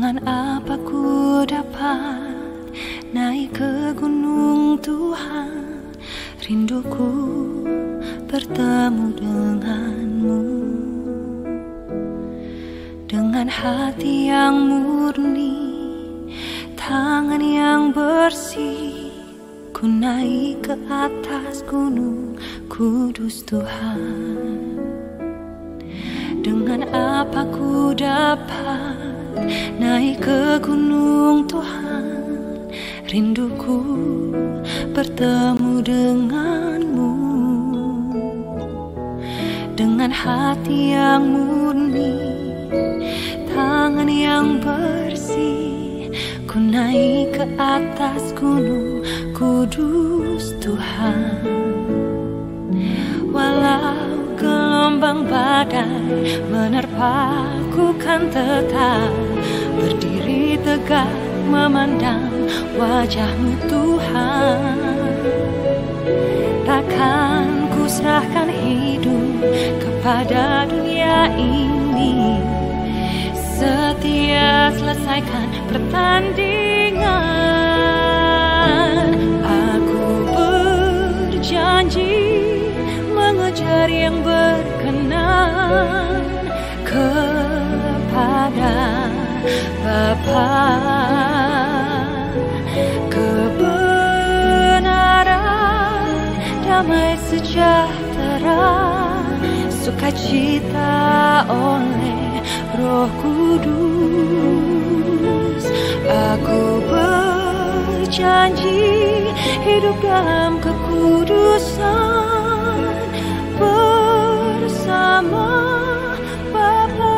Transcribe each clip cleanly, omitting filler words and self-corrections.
Dengan apa ku dapat naik ke gunung Tuhan? Rinduku bertemu denganmu. Dengan hati yang murni, tangan yang bersih, ku naik ke atas gunung kudus Tuhan. Dengan apa ku dapat naik ke gunung Tuhan? Rinduku bertemu denganmu. Dengan hati yang murni, tangan yang bersih, ku naik ke atas gunung kudus Tuhan. Walau gelombang badai menerpaku, kan tetap berdiri tegak memandang wajah-Mu Tuhan. Takkan ku serahkan hidup kepada dunia ini. Setia selesaikan pertandingan. Aku berjanji mengejar yang berkenan kepada Bapa. Kebenaran, damai sejahtera, sukacita oleh Roh Kudus. Aku berjanji hidup dalam kekudusan bersama Bapa.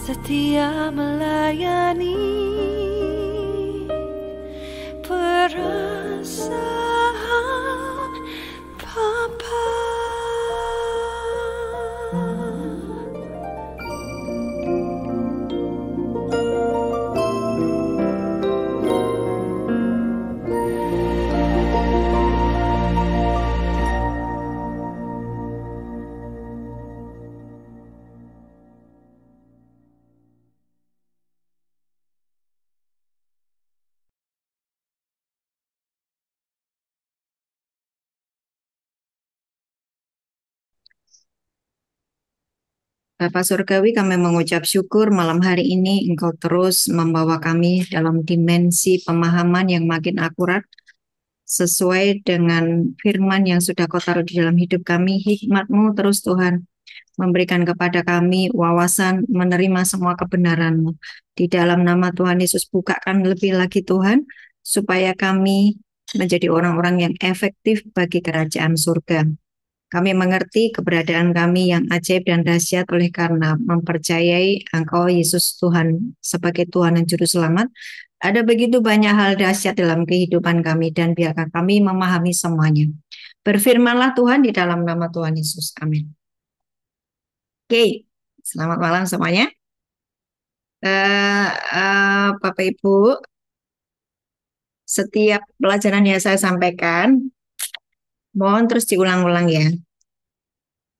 Setia melayani perasaan Bapa. Bapa Surgawi, kami mengucap syukur malam hari ini Engkau terus membawa kami dalam dimensi pemahaman yang makin akurat sesuai dengan firman yang sudah Kau taruh di dalam hidup kami. Hikmat-Mu terus Tuhan memberikan kepada kami wawasan menerima semua kebenaran-Mu. Di dalam nama Tuhan Yesus, bukakan lebih lagi Tuhan, supaya kami menjadi orang-orang yang efektif bagi kerajaan surga. Kami mengerti keberadaan kami yang ajaib dan dahsyat oleh karena mempercayai Engkau Yesus Tuhan sebagai Tuhan dan Juru Selamat. Ada begitu banyak hal dahsyat dalam kehidupan kami dan biarkan kami memahami semuanya. Berfirmanlah Tuhan di dalam nama Tuhan Yesus. Amin. Oke, selamat malam semuanya. Bapak Ibu, setiap pelajaran yang saya sampaikan mohon terus diulang-ulang ya.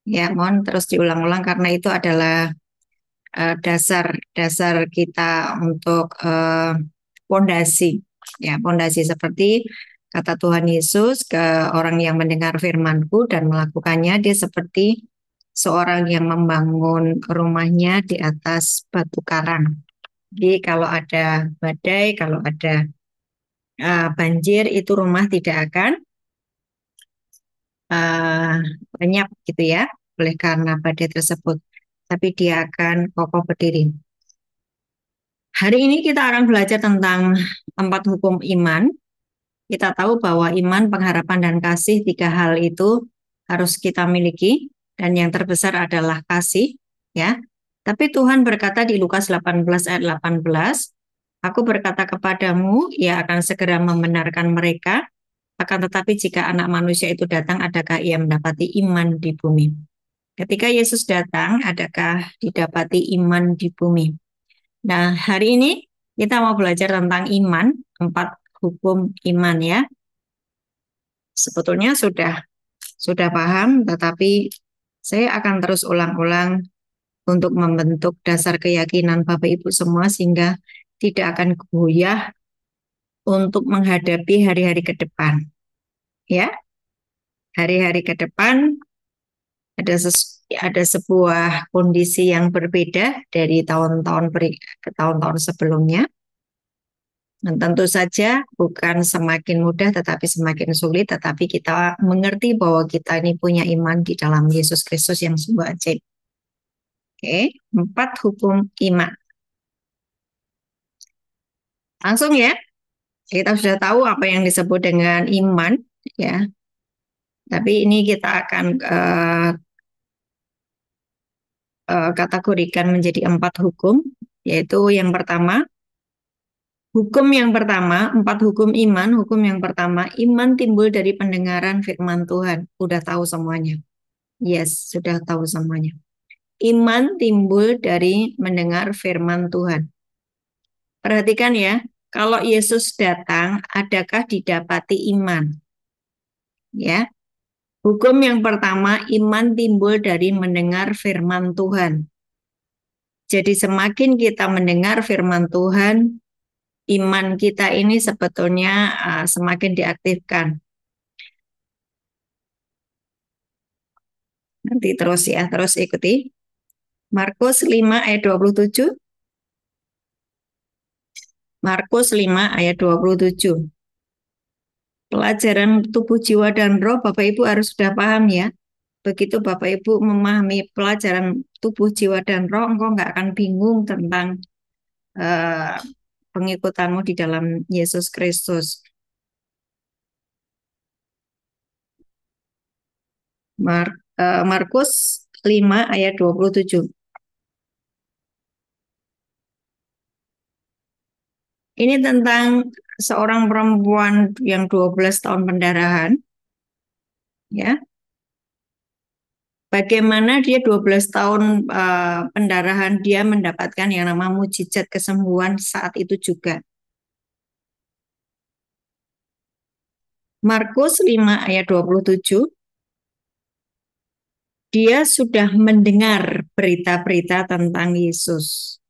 Ya, mohon terus diulang-ulang karena itu adalah dasar kita untuk pondasi. Ya, pondasi seperti kata Tuhan Yesus ke orang yang mendengar firman-Ku dan melakukannya, dia seperti seorang yang membangun rumahnya di atas batu karang. Jadi kalau ada badai, kalau ada banjir, itu rumah tidak akan uh, lenyap gitu ya, oleh karena badai tersebut. Tapi dia akan kokoh berdiri. Hari ini kita akan belajar tentang 4 hukum iman. Kita tahu bahwa iman, pengharapan, dan kasih, 3 hal itu harus kita miliki. Dan yang terbesar adalah kasih, ya. Tapi Tuhan berkata di Lukas 18 ayat 18, Aku berkata kepadamu, ia akan segera membenarkan mereka. Akan tetapi jika anak manusia itu datang, adakah ia mendapati iman di bumi? Ketika Yesus datang, adakah didapati iman di bumi? Nah, hari ini kita mau belajar tentang iman, 4 hukum iman ya. Sebetulnya sudah paham, tetapi saya akan terus ulang-ulang untuk membentuk dasar keyakinan Bapak Ibu semua sehingga tidak akan goyah untuk menghadapi hari-hari ke depan. Ya, hari-hari ke depan ada sebuah kondisi yang berbeda dari tahun-tahun sebelumnya. Dan tentu saja bukan semakin mudah tetapi semakin sulit, tetapi kita mengerti bahwa kita ini punya iman di dalam Yesus Kristus yang sungguh ajaib. Oke, 4 hukum iman. Langsung ya, kita sudah tahu apa yang disebut dengan iman, ya. Tapi ini kita akan kategorikan menjadi 4 hukum, yaitu yang pertama, 4 hukum iman. Hukum yang pertama, iman timbul dari pendengaran firman Tuhan. Udah tahu semuanya. Yes, sudah tahu semuanya. Iman timbul dari mendengar firman Tuhan. Perhatikan ya, kalau Yesus datang, adakah didapati iman? Ya. Hukum yang pertama, iman timbul dari mendengar firman Tuhan. Jadi semakin kita mendengar firman Tuhan, iman kita ini sebetulnya semakin diaktifkan. Nanti terus ya, terus ikuti. Markus 5 ayat 27. Markus 5 ayat 27. Pelajaran tubuh, jiwa, dan roh, Bapak Ibu harus sudah paham ya. Begitu Bapak Ibu memahami pelajaran tubuh, jiwa, dan roh, engkau nggak akan bingung tentang pengikutanmu di dalam Yesus Kristus. Markus 5 ayat 27. Ini tentang seorang perempuan yang 12 tahun pendarahan. Ya. Bagaimana dia 12 tahun pendarahan, dia mendapatkan yang nama mujizat kesembuhan saat itu juga. Markus 5 ayat 27. Dia sudah mendengar berita-berita tentang Yesus.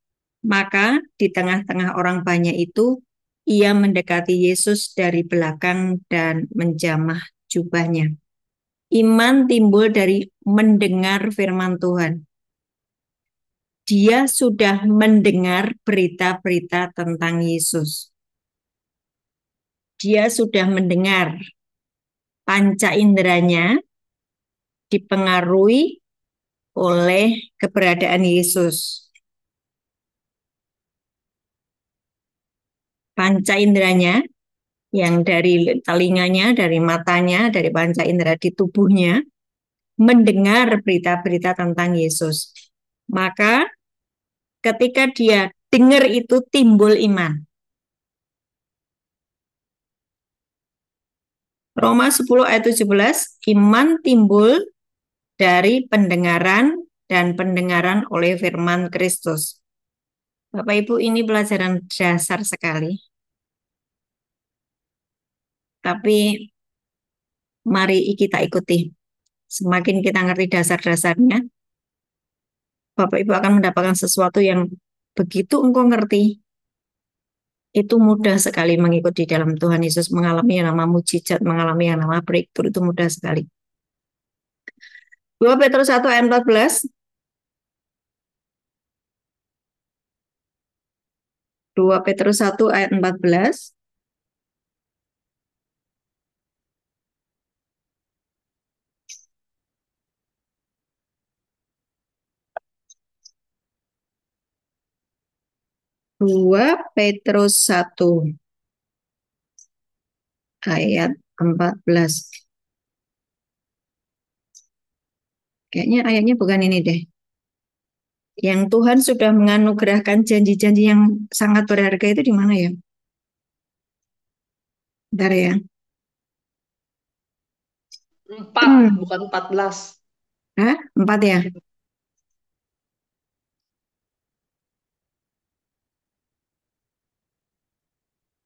Maka di tengah-tengah orang banyak itu, ia mendekati Yesus dari belakang dan menjamah jubahnya. Iman timbul dari mendengar firman Tuhan. Dia sudah mendengar berita-berita tentang Yesus. Dia sudah mendengar, panca inderanya dipengaruhi oleh keberadaan Yesus. Panca inderanya yang dari telinganya, dari matanya, dari panca indera di tubuhnya, mendengar berita-berita tentang Yesus. Maka ketika dia dengar itu timbul iman. Roma 10 ayat 17, iman timbul dari pendengaran dan pendengaran oleh firman Kristus. Bapak Ibu, ini pelajaran dasar sekali. Tapi mari kita ikuti. Semakin kita ngerti dasar-dasarnya, Bapak Ibu akan mendapatkan sesuatu yang begitu engkau ngerti, itu mudah sekali mengikuti dalam Tuhan Yesus, mengalami yang nama mujizat, mengalami yang nama breakthrough, itu mudah sekali. 2 Petrus 1 ayat 14. 2 Petrus 1 ayat 14. Dua Petrus 1 ayat 14. Kayaknya ayatnya bukan ini deh. Yang Tuhan sudah menganugerahkan janji-janji yang sangat berharga itu di mana ya? Bentar ya. 4, bukan 14. Hah? 4 ya?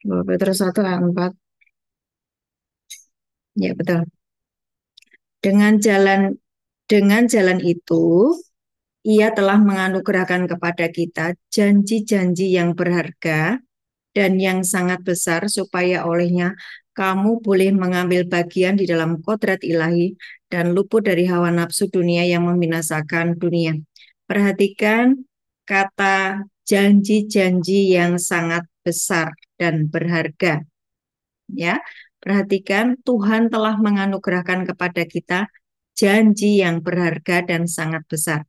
Dua Petrus 1 ayat 4. Ya betul. Dengan jalan itu, Ia telah menganugerahkan kepada kita janji-janji yang berharga dan yang sangat besar supaya olehnya kamu boleh mengambil bagian di dalam kodrat ilahi dan luput dari hawa nafsu dunia yang membinasakan dunia. Perhatikan kata janji-janji yang sangat besar dan berharga. Ya, perhatikan Tuhan telah menganugerahkan kepada kita janji yang berharga dan sangat besar.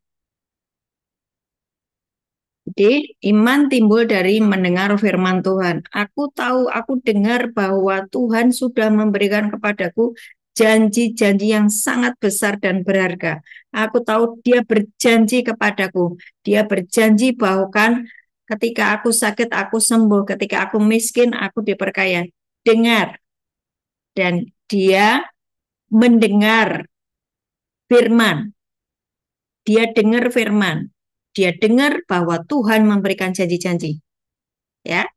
Jadi iman timbul dari mendengar firman Tuhan. Aku tahu, aku dengar bahwa Tuhan sudah memberikan kepadaku janji-janji yang sangat besar dan berharga. Aku tahu dia berjanji kepadaku. Dia berjanji bahkan ketika aku sakit, aku sembuh. Ketika aku miskin, aku diperkaya. Dengar. Dan dia mendengar firman. Dia dengar firman. Dia dengar bahwa Tuhan memberikan janji-janji. Ya.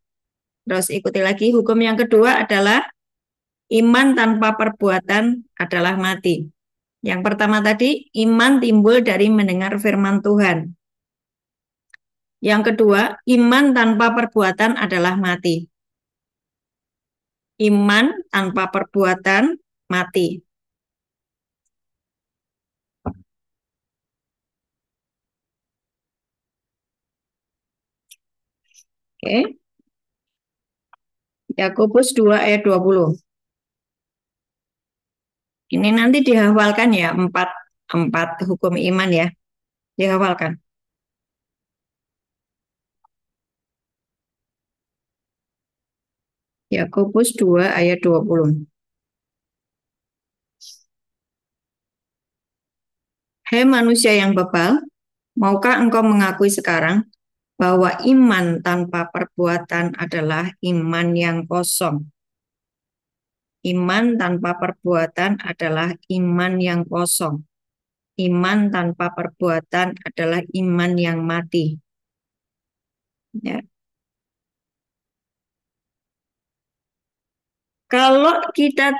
Terus ikuti lagi, hukum yang kedua adalah iman tanpa perbuatan adalah mati. Yang pertama tadi, iman timbul dari mendengar firman Tuhan. Yang kedua, iman tanpa perbuatan adalah mati. Iman tanpa perbuatan mati. Oke. Yakobus 2 ayat 20. Ini nanti dihafalkan ya, empat hukum iman ya. Dihafalkan. Yakobus 2 ayat 20. Hai manusia yang bebal, maukah engkau mengakui sekarang bahwa iman tanpa perbuatan adalah iman yang kosong? Iman tanpa perbuatan adalah iman yang kosong. Iman tanpa perbuatan adalah iman yang mati. Ya. Kalau kita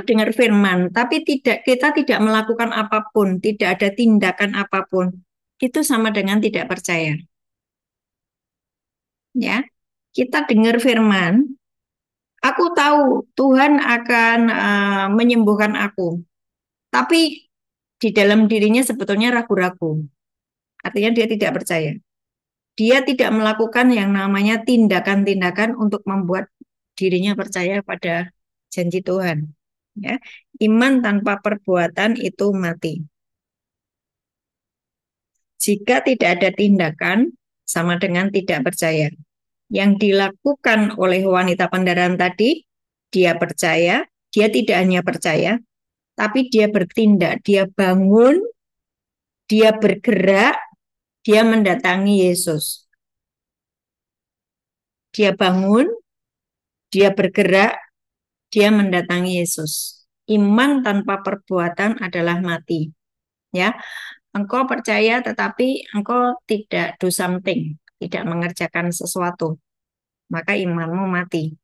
dengar firman, tapi kita tidak melakukan apapun, tidak ada tindakan apapun, itu sama dengan tidak percaya. Ya, kita dengar firman, aku tahu Tuhan akan menyembuhkan aku, tapi di dalam dirinya sebetulnya ragu-ragu. Artinya dia tidak percaya. Dia tidak melakukan yang namanya tindakan-tindakan untuk membuat dirinya percaya pada janji Tuhan. Ya, iman tanpa perbuatan itu mati. Jika tidak ada tindakan, sama dengan tidak percaya. Yang dilakukan oleh wanita pendaran tadi, dia percaya, dia tidak hanya percaya, tapi dia bertindak, dia bangun, dia bergerak, dia mendatangi Yesus. Dia bangun, dia bergerak, dia mendatangi Yesus. Iman tanpa perbuatan adalah mati. Ya, engkau percaya tetapi engkau tidak do something, tidak mengerjakan sesuatu, maka imanmu mati.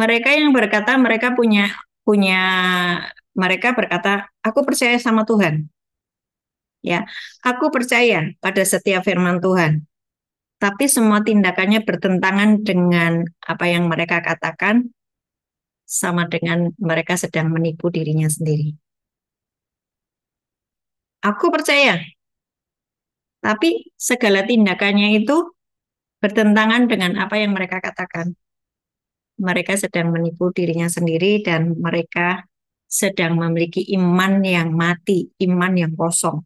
Mereka yang berkata mereka punya mereka berkata, aku percaya sama Tuhan. Ya, aku percaya pada setiap firman Tuhan. Tapi semua tindakannya bertentangan dengan apa yang mereka katakan, sama dengan mereka sedang menipu dirinya sendiri. Aku percaya, tapi segala tindakannya itu bertentangan dengan apa yang mereka katakan. Mereka sedang menipu dirinya sendiri dan mereka sedang memiliki iman yang mati, iman yang kosong.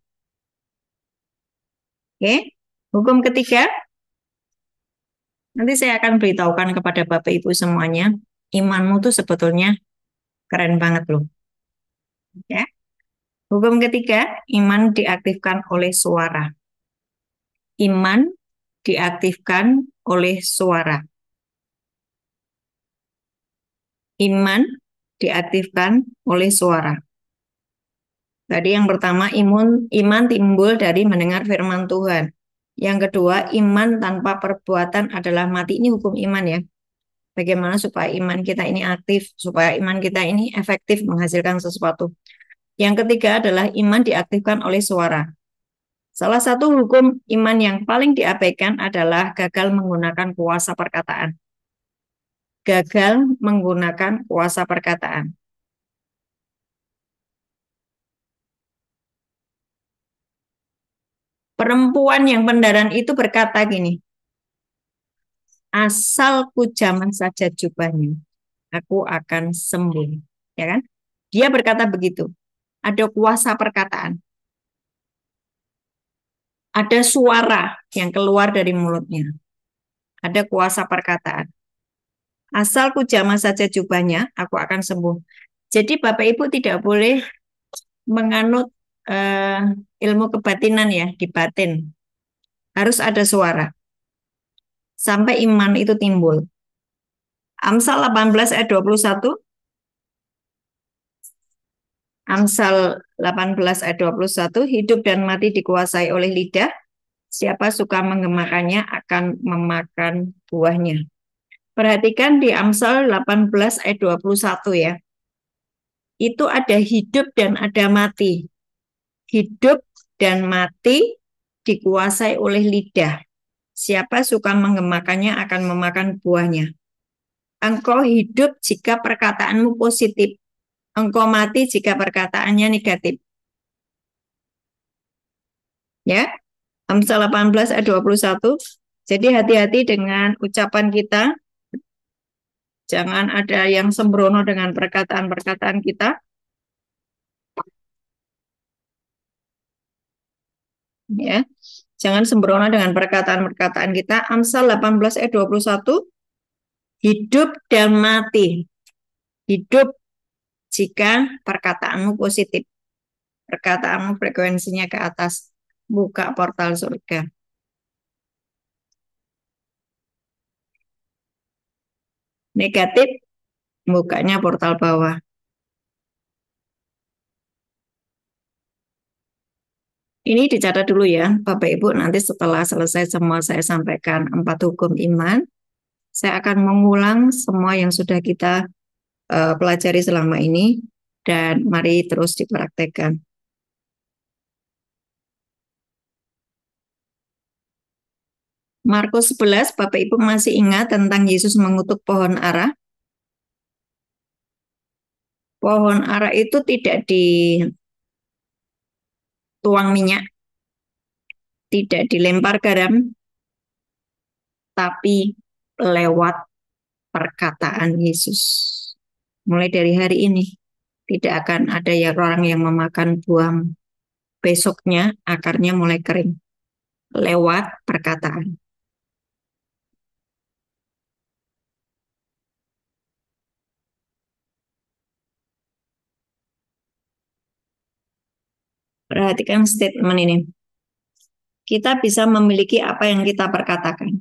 Oke, hukum ketiga, nanti saya akan beritahukan kepada Bapak Ibu semuanya, imanmu tuh sebetulnya keren banget loh. Ya. Hukum ketiga, iman diaktifkan oleh suara. Iman diaktifkan oleh suara. Iman diaktifkan oleh suara. Tadi yang pertama, iman timbul dari mendengar firman Tuhan. Yang kedua, iman tanpa perbuatan adalah mati. Ini hukum iman ya. Bagaimana supaya iman kita ini aktif, supaya iman kita ini efektif menghasilkan sesuatu. Yang ketiga adalah iman diaktifkan oleh suara. Salah satu hukum iman yang paling diabaikan adalah gagal menggunakan kuasa perkataan. Gagal menggunakan kuasa perkataan. Perempuan yang pendaran itu berkata gini, asal ku jamah saja jubahnya, aku akan sembuh. Ya kan? Dia berkata begitu. Ada kuasa perkataan. Ada suara yang keluar dari mulutnya. Ada kuasa perkataan. Asal ku jamah saja jubahnya, aku akan sembuh. Jadi Bapak Ibu tidak boleh menganut ilmu kebatinan ya, di batin. Harus ada suara. Sampai iman itu timbul. Amsal 18 ayat 21. Amsal 18 ayat 21, hidup dan mati dikuasai oleh lidah. Siapa suka menggemakannya akan memakan buahnya. Perhatikan di Amsal 18 ayat 21 ya. Itu ada hidup dan ada mati. Hidup dan mati dikuasai oleh lidah. Siapa suka menggemakannya akan memakan buahnya. Engkau hidup jika perkataanmu positif. Engkau mati jika perkataannya negatif. Ya, Amsal 18 ayat 21. Jadi hati-hati dengan ucapan kita. Jangan ada yang sembrono dengan perkataan-perkataan kita. Ya, jangan sembrono dengan perkataan-perkataan kita. Amsal 18 ayat 21. Hidup dan mati. Hidup jika perkataanmu positif. Perkataanmu frekuensinya ke atas. Buka portal surga. Negatif, bukanya portal bawah. Ini dicatat dulu ya, Bapak Ibu. Nanti setelah selesai semua saya sampaikan 4 hukum iman, saya akan mengulang semua yang sudah kita pelajari selama ini, dan mari terus dipraktekkan. Markus 11, Bapak Ibu masih ingat tentang Yesus mengutuk pohon ara? Pohon ara itu tidak dituang minyak, tidak dilempar garam, tapi lewat perkataan Yesus. Mulai dari hari ini, tidak akan ada orang yang memakan buah besoknya, akarnya mulai kering. Lewat perkataan. Perhatikan statement ini. Kita bisa memiliki apa yang kita perkatakan.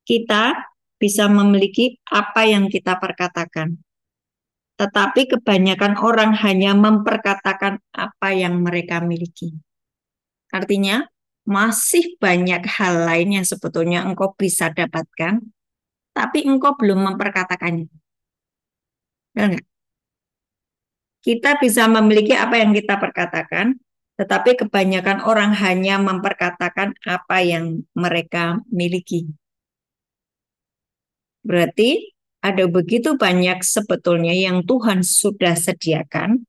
Kita bisa memiliki apa yang kita perkatakan. Tetapi kebanyakan orang hanya memperkatakan apa yang mereka miliki. Artinya, masih banyak hal lain yang sebetulnya engkau bisa dapatkan, tapi engkau belum memperkatakannya. Benar nggak? Kita bisa memiliki apa yang kita perkatakan, tetapi kebanyakan orang hanya memperkatakan apa yang mereka miliki. Berarti ada begitu banyak sebetulnya yang Tuhan sudah sediakan,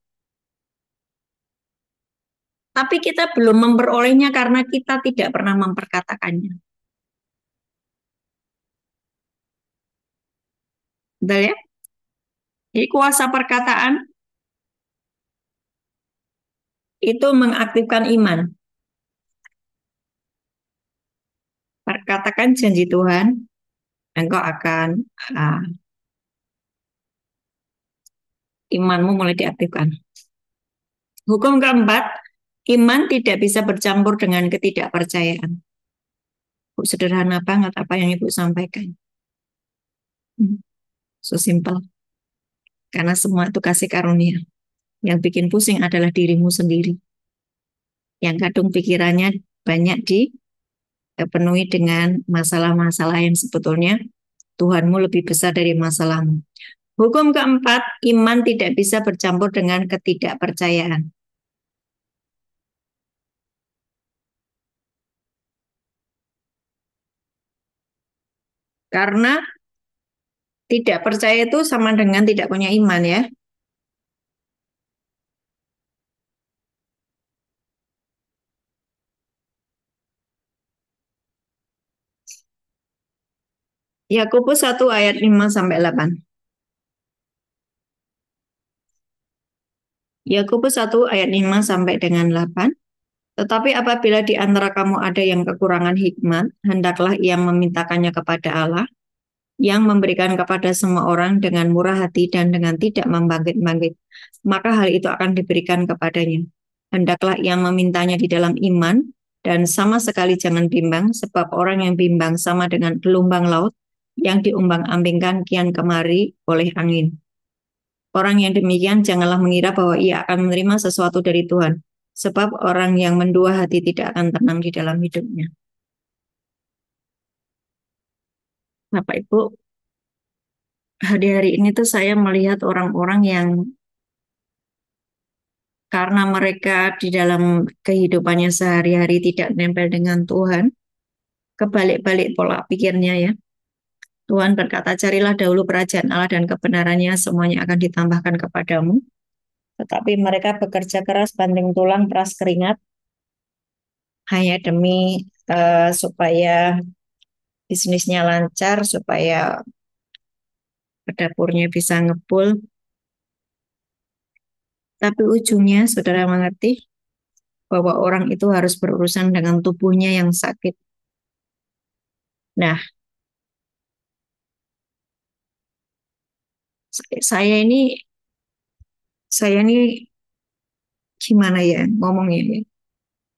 tapi kita belum memperolehnya karena kita tidak pernah memperkatakannya. Betul ya? Jadi kuasa perkataan itu mengaktifkan iman. Perkatakan janji Tuhan, engkau akan imanmu mulai diaktifkan. Hukum keempat, iman tidak bisa bercampur dengan ketidakpercayaan. Sederhana banget apa yang Ibu sampaikan. So simple. Karena semua itu kasih karunia. Yang bikin pusing adalah dirimu sendiri. Yang kadung pikirannya banyak dipenuhi dengan masalah-masalah yang sebetulnya Tuhanmu lebih besar dari masalahmu. Hukum keempat, iman tidak bisa bercampur dengan ketidakpercayaan. Karena tidak percaya itu sama dengan tidak punya iman ya. Yakobus 1 ayat 5-8. Yakobus 1 ayat 5 sampai dengan 8. Tetapi apabila di antara kamu ada yang kekurangan hikmat, hendaklah ia memintakannya kepada Allah, yang memberikan kepada semua orang dengan murah hati dan dengan tidak membangkit-bangkit. Maka hal itu akan diberikan kepadanya. Hendaklah ia memintanya di dalam iman, dan sama sekali jangan bimbang, sebab orang yang bimbang sama dengan gelombang laut yang diumbang-ambingkan kian kemari oleh angin. Orang yang demikian janganlah mengira bahwa ia akan menerima sesuatu dari Tuhan, sebab orang yang mendua hati tidak akan tenang di dalam hidupnya. Bapak Ibu, hari-hari ini tuh saya melihat orang-orang yang karena mereka di dalam kehidupannya sehari-hari tidak nempel dengan Tuhan, kebalik-balik pola pikirnya ya. Tuhan berkata, carilah dahulu kerajaan Allah dan kebenarannya, semuanya akan ditambahkan kepadamu. Tetapi mereka bekerja keras banting tulang peras keringat hanya demi supaya bisnisnya lancar, supaya dapurnya bisa ngebul. Tapi ujungnya saudara mengerti bahwa orang itu harus berurusan dengan tubuhnya yang sakit. Nah, saya ini gimana ya ngomongnya ya.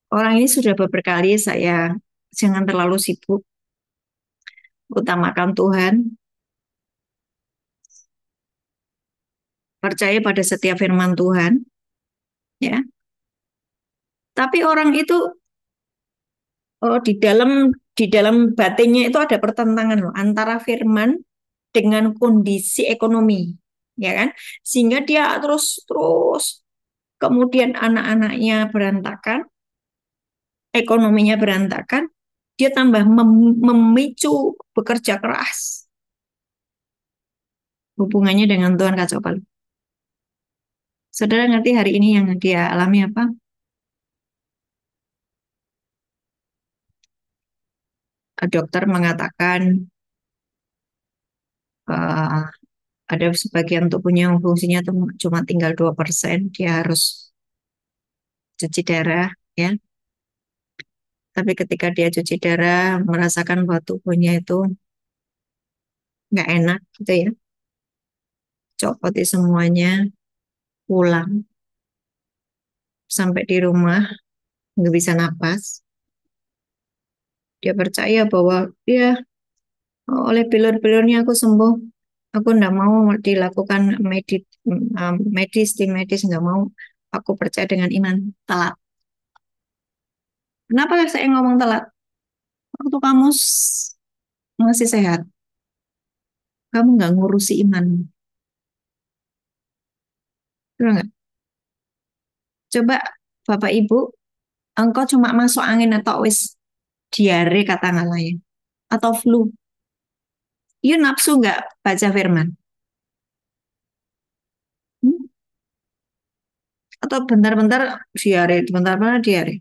Orang ini sudah beberapa kali saya jangan terlalu sibuk, utamakan Tuhan, percaya pada setiap firman Tuhan, ya. Tapi orang itu di dalam batinnya itu ada pertentangan loh, antara firman dengan kondisi ekonomi, ya kan? Sehingga dia terus kemudian anak-anaknya berantakan, ekonominya berantakan, dia tambah memicu bekerja keras. Hubungannya dengan Tuhan kacau balau. Saudara ngerti hari ini yang dia alami apa? Dokter mengatakan uh, ada sebagian tubuhnya yang fungsinya tuh cuma tinggal 2%, dia harus cuci darah, ya. Tapi ketika dia cuci darah, merasakan bahwa tubuhnya itu nggak enak, gitu ya. Copoti semuanya, pulang. Sampai di rumah, nggak bisa napas. Dia percaya bahwa dia oleh pilur-pilurnya aku sembuh. Aku nggak mau dilakukan medis, nggak mau. Aku percaya dengan iman telat. Kenapa saya ngomong telat? Waktu kamu masih sehat. kamu nggak ngurusi imanmu. Betul nggak? Coba Bapak Ibu, engkau cuma masuk angin atau wis diare kata lain atau flu. You nafsu nggak baca firman? Hmm? Atau bentar-bentar diare, bentar-bentar diare.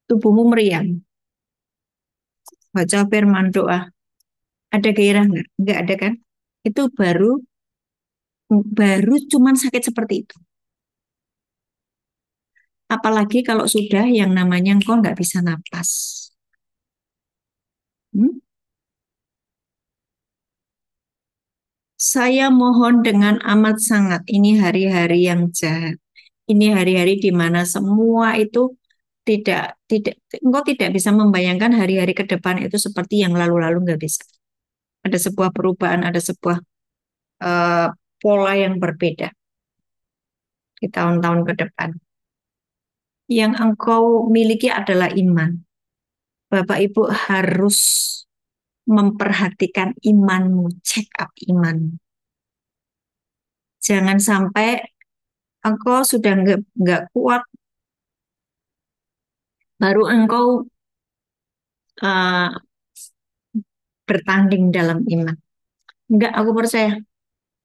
Tubuhmu meriang, baca firman doa. Ada gairah nggak? Nggak ada kan? Itu baru baru cuman sakit seperti itu. Apalagi kalau sudah yang namanya engkau nggak bisa napas. Hmm? Saya mohon dengan amat sangat, ini hari-hari yang jahat. Ini hari-hari di mana semua itu engkau tidak bisa membayangkan hari-hari ke depan itu seperti yang lalu-lalu, nggak bisa. Ada sebuah perubahan, ada sebuah eh, pola yang berbeda di tahun-tahun ke depan. Yang engkau miliki adalah iman. Bapak Ibu harus memperhatikan imanmu, check up iman. Jangan sampai engkau sudah nggak kuat, baru engkau uh, bertanding dalam iman. Enggak, aku percaya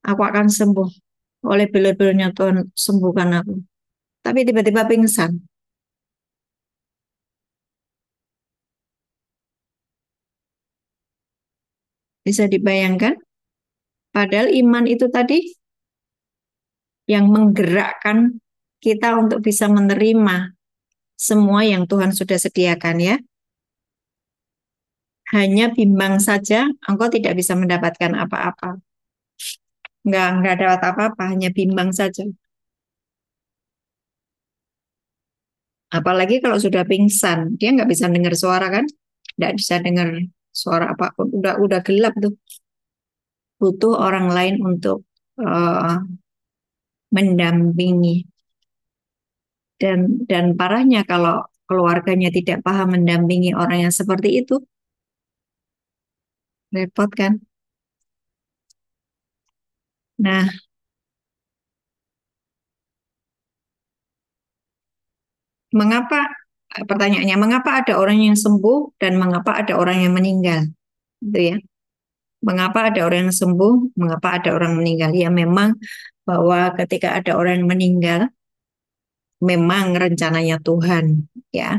aku akan sembuh. Oleh bela-belanya Tuhan sembuhkan aku. Tapi tiba-tiba pingsan. Bisa dibayangkan? Padahal iman itu tadi yang menggerakkan kita untuk bisa menerima semua yang Tuhan sudah sediakan ya. Hanya bimbang saja, engkau tidak bisa mendapatkan apa-apa. Enggak dapat apa-apa, hanya bimbang saja. Apalagi kalau sudah pingsan, dia nggak bisa dengar suara kan? Nggak bisa dengar suara apapun. Udah gelap tuh. Butuh orang lain untuk eh, mendampingi. Dan parahnya kalau keluarganya tidak paham mendampingi orang yang seperti itu, repot kan? Nah, mengapa pertanyaannya, mengapa ada orang yang sembuh dan mengapa ada orang yang meninggal? Gitu ya. Mengapa ada orang yang sembuh, mengapa ada orang meninggal? Ya memang bahwa ketika ada orang yang meninggal, memang rencananya Tuhan ya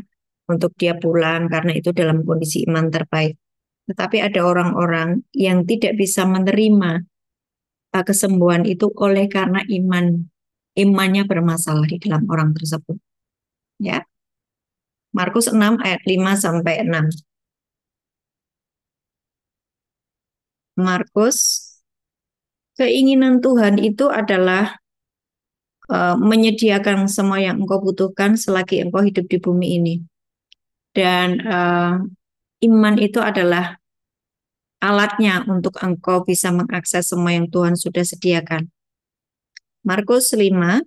untuk dia pulang karena itu dalam kondisi iman terbaik. Tetapi ada orang-orang yang tidak bisa menerima kesembuhan itu oleh karena imannya bermasalah di dalam orang tersebut. Ya. Markus 6 ayat 5 sampai 6. Markus, keinginan Tuhan itu adalah menyediakan semua yang engkau butuhkan selagi engkau hidup di bumi ini. Dan iman itu adalah alatnya untuk engkau bisa mengakses semua yang Tuhan sudah sediakan. Markus 5,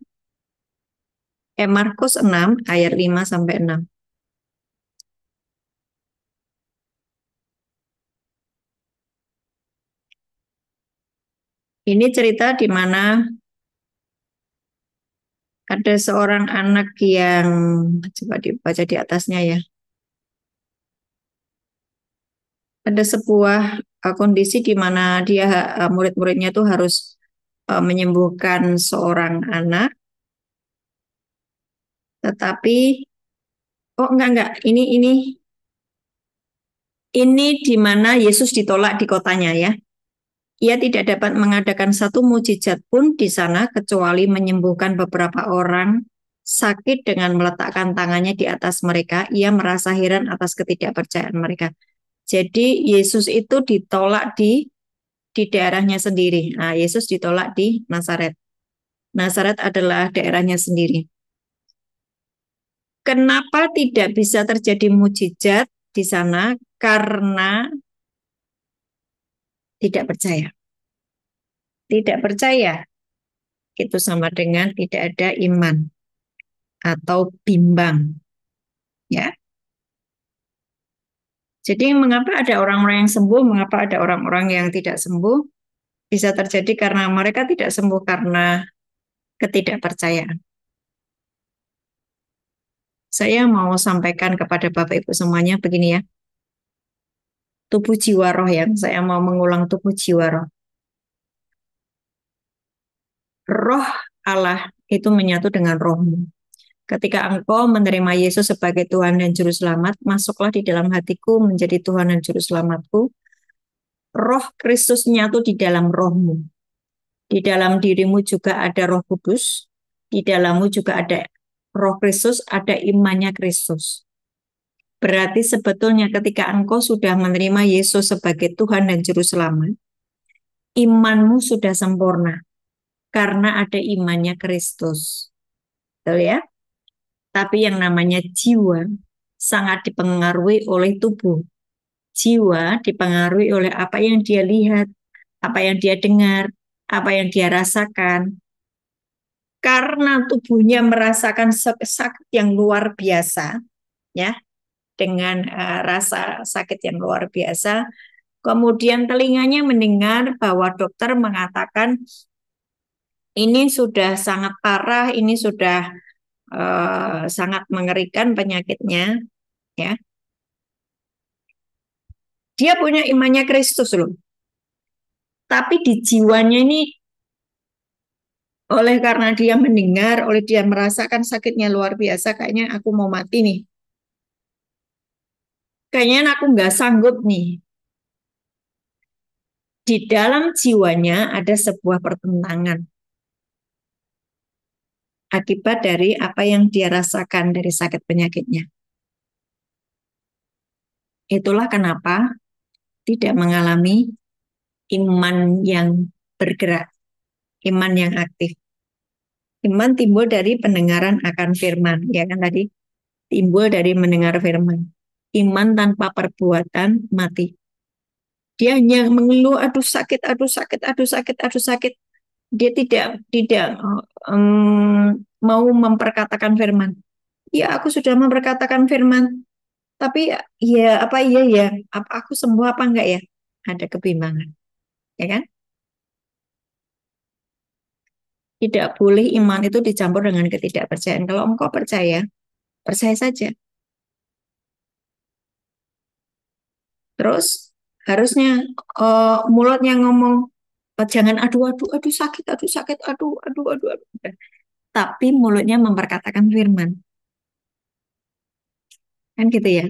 Markus 6 ayat 5 sampai 6. Ini cerita di mana ada seorang anak yang coba dibaca di atasnya ya. Ada sebuah kondisi di mana dia murid-muridnya itu harus menyembuhkan seorang anak, tetapi oh enggak ini di mana Yesus ditolak di kotanya ya. Ia tidak dapat mengadakan satu mujizat pun di sana kecuali menyembuhkan beberapa orang sakit dengan meletakkan tangannya di atas mereka. Ia merasa heran atas ketidakpercayaan mereka. Jadi Yesus itu ditolak di daerahnya sendiri. Nah, Yesus ditolak di Nazaret. Nazaret adalah daerahnya sendiri. Kenapa tidak bisa terjadi mujizat di sana? Karena tidak percaya. Tidak percaya itu sama dengan tidak ada iman atau bimbang. Ya. Jadi mengapa ada orang-orang yang sembuh, mengapa ada orang-orang yang tidak sembuh? Bisa terjadi karena mereka tidak sembuh karena ketidakpercayaan. Saya mau sampaikan kepada Bapak Ibu semuanya begini ya. Tubuh jiwa roh ya. Saya mau mengulang tubuh jiwa roh. Roh Allah itu menyatu dengan rohmu. Ketika engkau menerima Yesus sebagai Tuhan dan Juru Selamat, masuklah di dalam hatiku menjadi Tuhan dan Juru Selamatku. Roh Kristus nyatu di dalam rohmu. Di dalam dirimu juga ada Roh Kudus. Di dalammu juga ada Roh Kristus, ada imannya Kristus. Berarti sebetulnya ketika engkau sudah menerima Yesus sebagai Tuhan dan Juru Selamat, imanmu sudah sempurna karena ada imannya Kristus. Betul ya? Tapi yang namanya jiwa sangat dipengaruhi oleh tubuh. Jiwa dipengaruhi oleh apa yang dia lihat, apa yang dia dengar, apa yang dia rasakan. Karena tubuhnya merasakan sakit yang luar biasa, ya, dengan rasa sakit yang luar biasa. Kemudian telinganya mendengar bahwa dokter mengatakan ini sudah sangat parah, ini sudah sangat mengerikan penyakitnya, ya. Dia punya imannya Kristus loh. Tapi di jiwanya ini oleh karena dia mendengar, oleh dia merasakan sakitnya luar biasa, kayaknya aku mau mati nih. Kayaknya aku nggak sanggup nih. Di dalam jiwanya ada sebuah pertentangan akibat dari apa yang dia rasakan dari sakit penyakitnya. Itulah kenapa tidak mengalami iman yang bergerak, iman yang aktif. Iman timbul dari pendengaran akan firman, ya kan tadi? Timbul dari mendengar firman. Iman tanpa perbuatan mati. Dia hanya mengeluh, aduh sakit, aduh sakit, aduh sakit, aduh sakit. Dia tidak mau memperkatakan firman. Ya, aku sudah memperkatakan firman. Tapi ya apa iya ya? Apa aku sembuh apa enggak ya? Ada kebimbangan, ya kan? Tidak boleh iman itu dicampur dengan ketidakpercayaan. Kalau engkau percaya, percaya saja. Terus harusnya mulutnya ngomong, jangan aduh aduh aduh sakit, aduh sakit, aduh aduh aduh aduh. Tapi mulutnya memperkatakan firman. Kan gitu ya.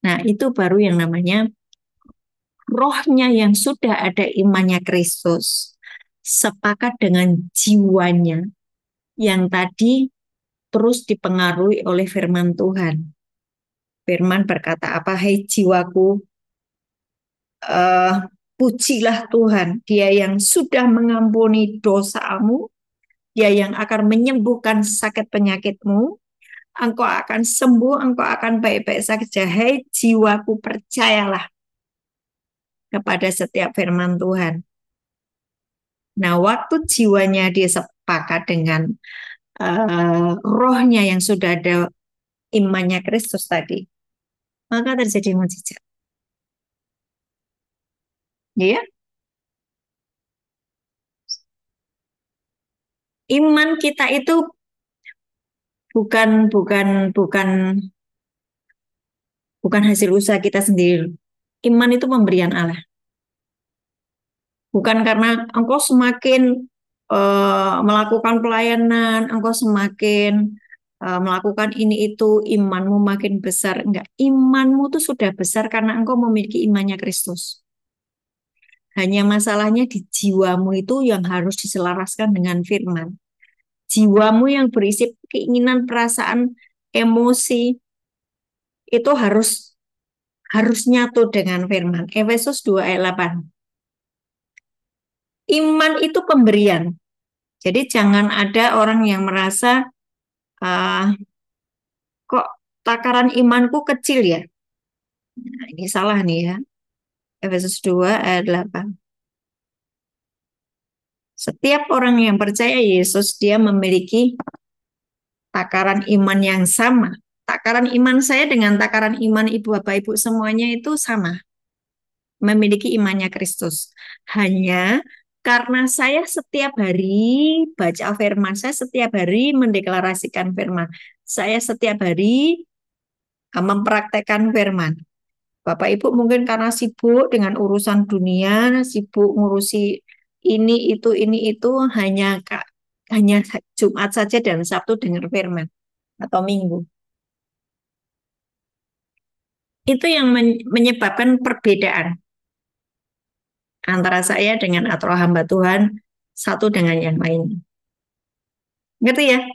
Nah, itu baru yang namanya rohnya yang sudah ada imannya Kristus sepakat dengan jiwanya yang tadi terus dipengaruhi oleh firman Tuhan. Firman berkata apa? Hai jiwaku, uh, pujilah Tuhan. Dia yang sudah mengampuni dosamu, dia yang akan menyembuhkan sakit penyakitmu. Engkau akan sembuh, engkau akan baik-baik saja. Hai jiwaku, percayalah kepada setiap firman Tuhan. Nah, waktu jiwanya dia sepakat dengan rohnya yang sudah ada imannya Kristus tadi, maka terjadi mujizat. Ya, iman kita itu bukan bukan bukan bukan hasil usaha kita sendiri. Iman itu pemberian Allah. Bukan karena engkau semakin melakukan pelayanan, engkau semakin melakukan ini itu, imanmu makin besar. Enggak, imanmu itu sudah besar karena engkau memiliki imannya Kristus. Hanya masalahnya di jiwamu itu yang harus diselaraskan dengan firman. Jiwamu yang berisi keinginan, perasaan, emosi, itu harus nyatu dengan firman. Efesus 2 ayat 8. Iman itu pemberian. Jadi jangan ada orang yang merasa kok takaran imanku kecil ya. Nah, ini salah nih ya. Efesus 2 ayat 8. Setiap orang yang percaya Yesus, dia memiliki takaran iman yang sama. Takaran iman saya dengan takaran iman ibu bapak ibu semuanya itu sama. Memiliki imannya Kristus. Hanya Karena saya setiap hari baca firman, saya setiap hari mendeklarasikan firman, saya setiap hari mempraktekkan firman. Bapak Ibu mungkin karena sibuk dengan urusan dunia, sibuk ngurusi ini itu hanya Jumat saja dan Sabtu dengar firman atau Minggu. Itu yang menyebabkan perbedaan antara saya dengan atau hamba Tuhan satu dengan yang lain. Ngerti ya?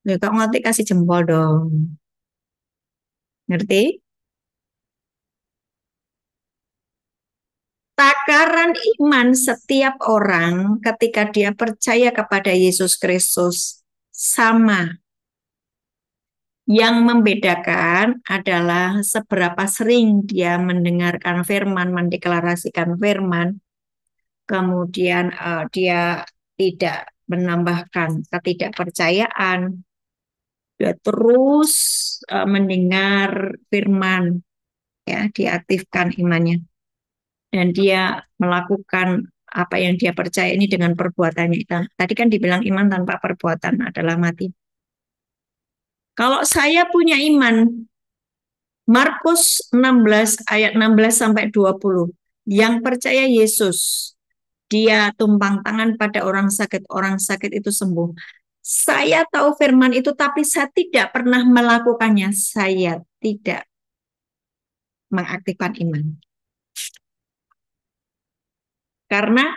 Ya, kok ngerti kasih jempol dong. Ngerti? Takaran iman setiap orang ketika dia percaya kepada Yesus Kristus sama. Yang membedakan adalah seberapa sering dia mendengarkan firman, mendeklarasikan firman, kemudian dia tidak menambahkan ketidakpercayaan, dia terus mendengar firman, ya, diaktifkan imannya, dan dia melakukan apa yang dia percaya ini dengan perbuatannya. Tadi kan dibilang iman tanpa perbuatan adalah mati. Kalau saya punya iman, Markus 16 ayat 16 sampai 20, yang percaya Yesus, dia tumpang tangan pada orang sakit itu sembuh. Saya tahu firman itu, tapi saya tidak pernah melakukannya. Saya tidak mengaktifkan iman. Karena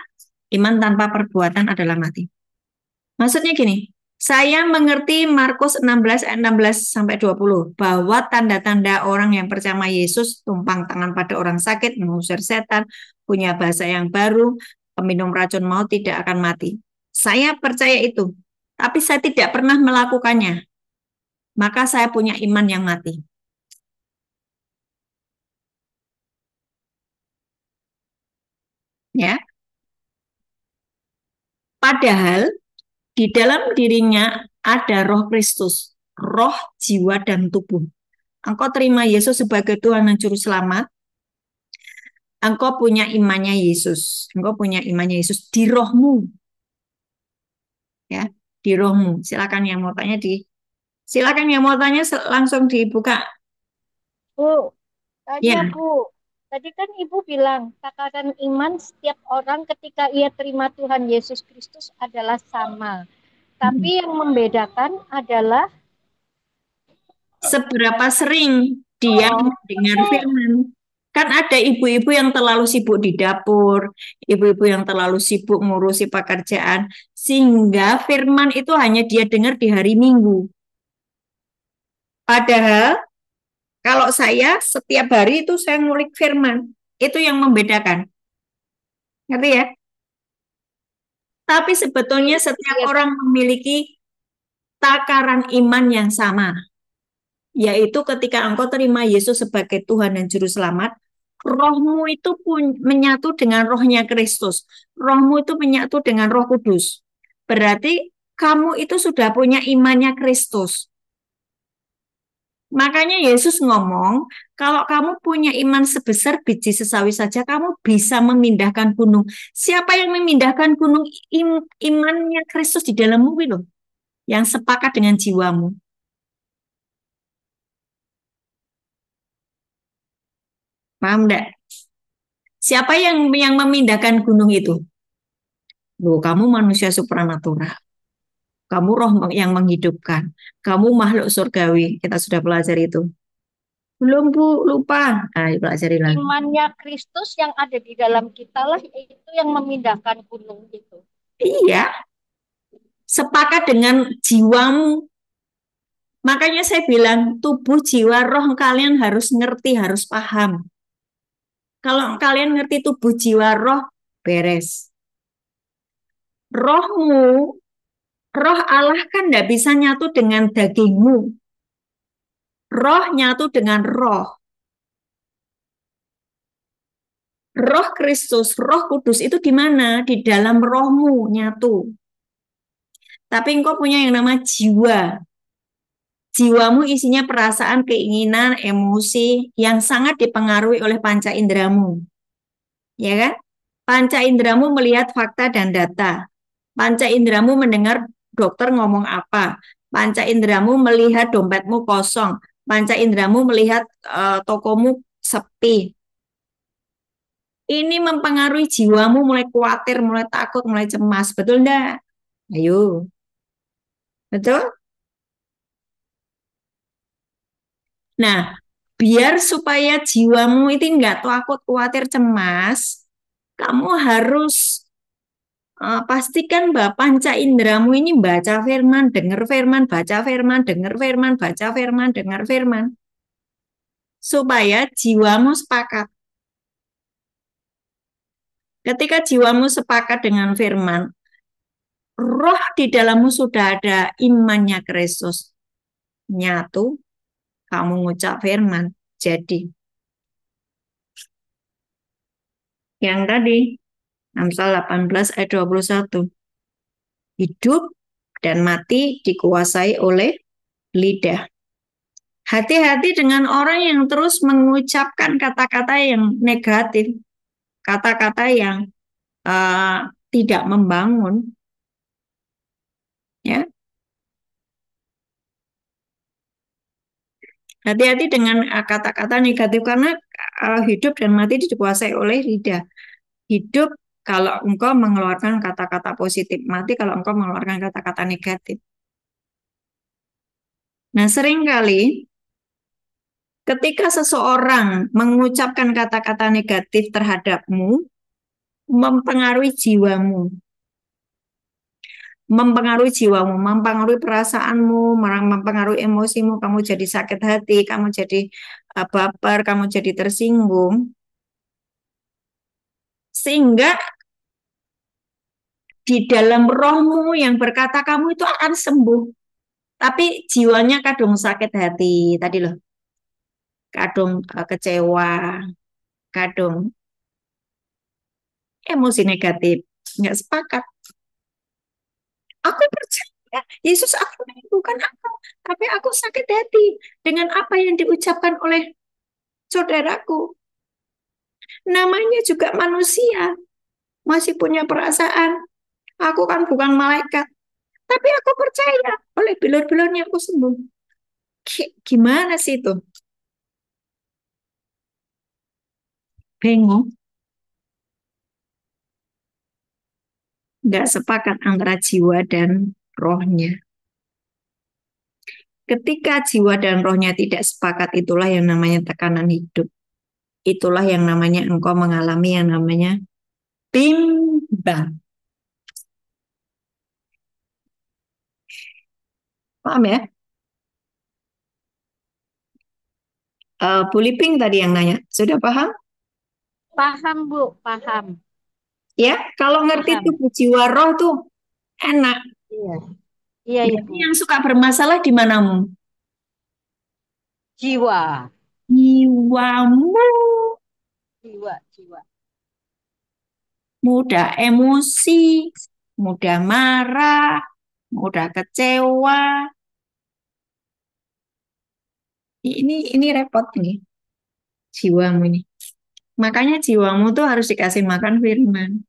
iman tanpa perbuatan adalah mati. Maksudnya gini, saya mengerti Markus 16 ayat 16 sampai 20 bahwa tanda-tanda orang yang percaya Yesus tumpang tangan pada orang sakit, mengusir setan, punya bahasa yang baru, peminum racun maut tidak akan mati. Saya percaya itu, tapi saya tidak pernah melakukannya. Maka saya punya iman yang mati. Ya. Padahal di dalam dirinya ada roh Kristus, roh, jiwa, dan tubuh. Engkau terima Yesus sebagai Tuhan dan Juru Selamat, engkau punya imannya Yesus. Engkau punya imannya Yesus di rohmu. Ya, di rohmu. Silakan yang mau tanya langsung dibuka. Bu, tanya Ya. Bu. Tadi kan Ibu bilang takaran iman setiap orang ketika ia terima Tuhan Yesus Kristus adalah sama. Tapi yang membedakan adalah Seberapa sering dia mendengar firman. Kan ada ibu-ibu yang terlalu sibuk di dapur, ibu-ibu yang terlalu sibuk ngurusi pekerjaan, sehingga firman itu hanya dia dengar di hari Minggu. Padahal kalau saya setiap hari itu saya ngulik firman, itu yang membedakan. Ngerti ya? Tapi sebetulnya setiap orang memiliki takaran iman yang sama, yaitu ketika engkau terima Yesus sebagai Tuhan dan Juru Selamat, rohmu itu pun menyatu dengan rohnya Kristus. Rohmu itu menyatu dengan Roh Kudus. Berarti kamu itu sudah punya imannya Kristus. Makanya Yesus ngomong, kalau kamu punya iman sebesar biji sesawi saja, kamu bisa memindahkan gunung. Siapa yang memindahkan gunung? Imannya Kristus di dalammu itu, yang sepakat dengan jiwamu. Paham enggak? Siapa yang memindahkan gunung itu? Loh, kamu manusia supranatural. Kamu roh yang menghidupkan. Kamu makhluk surgawi. Kita sudah pelajari itu. Belum, Bu, lupa. Nah, pelajari lagi. imannya Kristus yang ada di dalam kita lah itu yang memindahkan gunung itu. Iya. Sepakat dengan jiwamu. Makanya saya bilang, tubuh, jiwa, roh kalian harus ngerti, harus paham. Kalau kalian ngerti tubuh, jiwa, roh, beres. Rohmu, roh Allah kan tidak bisa nyatu dengan dagingmu. Roh nyatu dengan roh. Roh Kristus, Roh Kudus itu di mana? Di dalam rohmu nyatu. Tapi engkau punya yang nama jiwa. Jiwamu isinya perasaan, keinginan, emosi yang sangat dipengaruhi oleh panca inderamu. Ya kan? Panca indramu melihat fakta dan data. Panca indramu mendengar dokter ngomong apa. Panca indramu melihat dompetmu kosong. Panca indramu melihat tokomu sepi. Ini mempengaruhi jiwamu mulai khawatir, mulai takut, mulai cemas. Betul enggak? Ayo. Betul? Nah, biar supaya jiwamu itu enggak takut, khawatir, cemas, kamu harus pastikan bahwa panca indramu ini baca firman, dengar firman, baca firman, dengar firman, baca firman, dengar firman. Supaya jiwamu sepakat. Ketika jiwamu sepakat dengan firman, roh di dalammu sudah ada imannya Kristus. Nyatu, kamu ngucap firman. Jadi, yang tadi, Amsal 18 ayat 21. Hidup dan mati dikuasai oleh lidah. Hati-hati dengan orang yang terus mengucapkan kata-kata yang negatif, kata-kata yang tidak membangun. Ya, hati-hati dengan kata-kata negatif karena hidup dan mati dikuasai oleh lidah. Hidup kalau engkau mengeluarkan kata-kata positif, mati kalau engkau mengeluarkan kata-kata negatif. Nah, seringkali ketika seseorang mengucapkan kata-kata negatif terhadapmu, mempengaruhi jiwamu, mempengaruhi perasaanmu, mempengaruhi emosimu, kamu jadi sakit hati, kamu jadi baper, kamu jadi tersinggung, sehingga di dalam rohmu yang berkata kamu itu akan sembuh, tapi jiwanya kadung sakit hati, tadi loh, kadung kecewa, kadung emosi negatif, nggak sepakat. Aku percaya Yesus akan menyembuhkan aku, tapi aku sakit hati dengan apa yang diucapkan oleh saudaraku. Namanya juga manusia, masih punya perasaan. Aku kan bukan malaikat, tapi aku percaya oleh bilur-bilurnya aku sembuh. Gimana sih itu? Bingung. Nggak sepakat antara jiwa dan rohnya. Ketika jiwa dan rohnya tidak sepakat, itulah yang namanya tekanan hidup. Itulah yang namanya engkau mengalami yang namanya bimbang. Paham ya? Bu Liping tadi yang nanya, sudah paham? Paham, Bu, paham. Ya, kalau ngerti Paham. tubuh jiwa roh tuh enak. Iya. Iya, Jadi Ibu. yang suka bermasalah di manamu? Jiwa. Jiwamu. Jiwa, jiwa. Mudah emosi, mudah marah, mudah kecewa. Ini repot nih jiwamu ini. Makanya jiwamu tuh harus dikasih makan firman.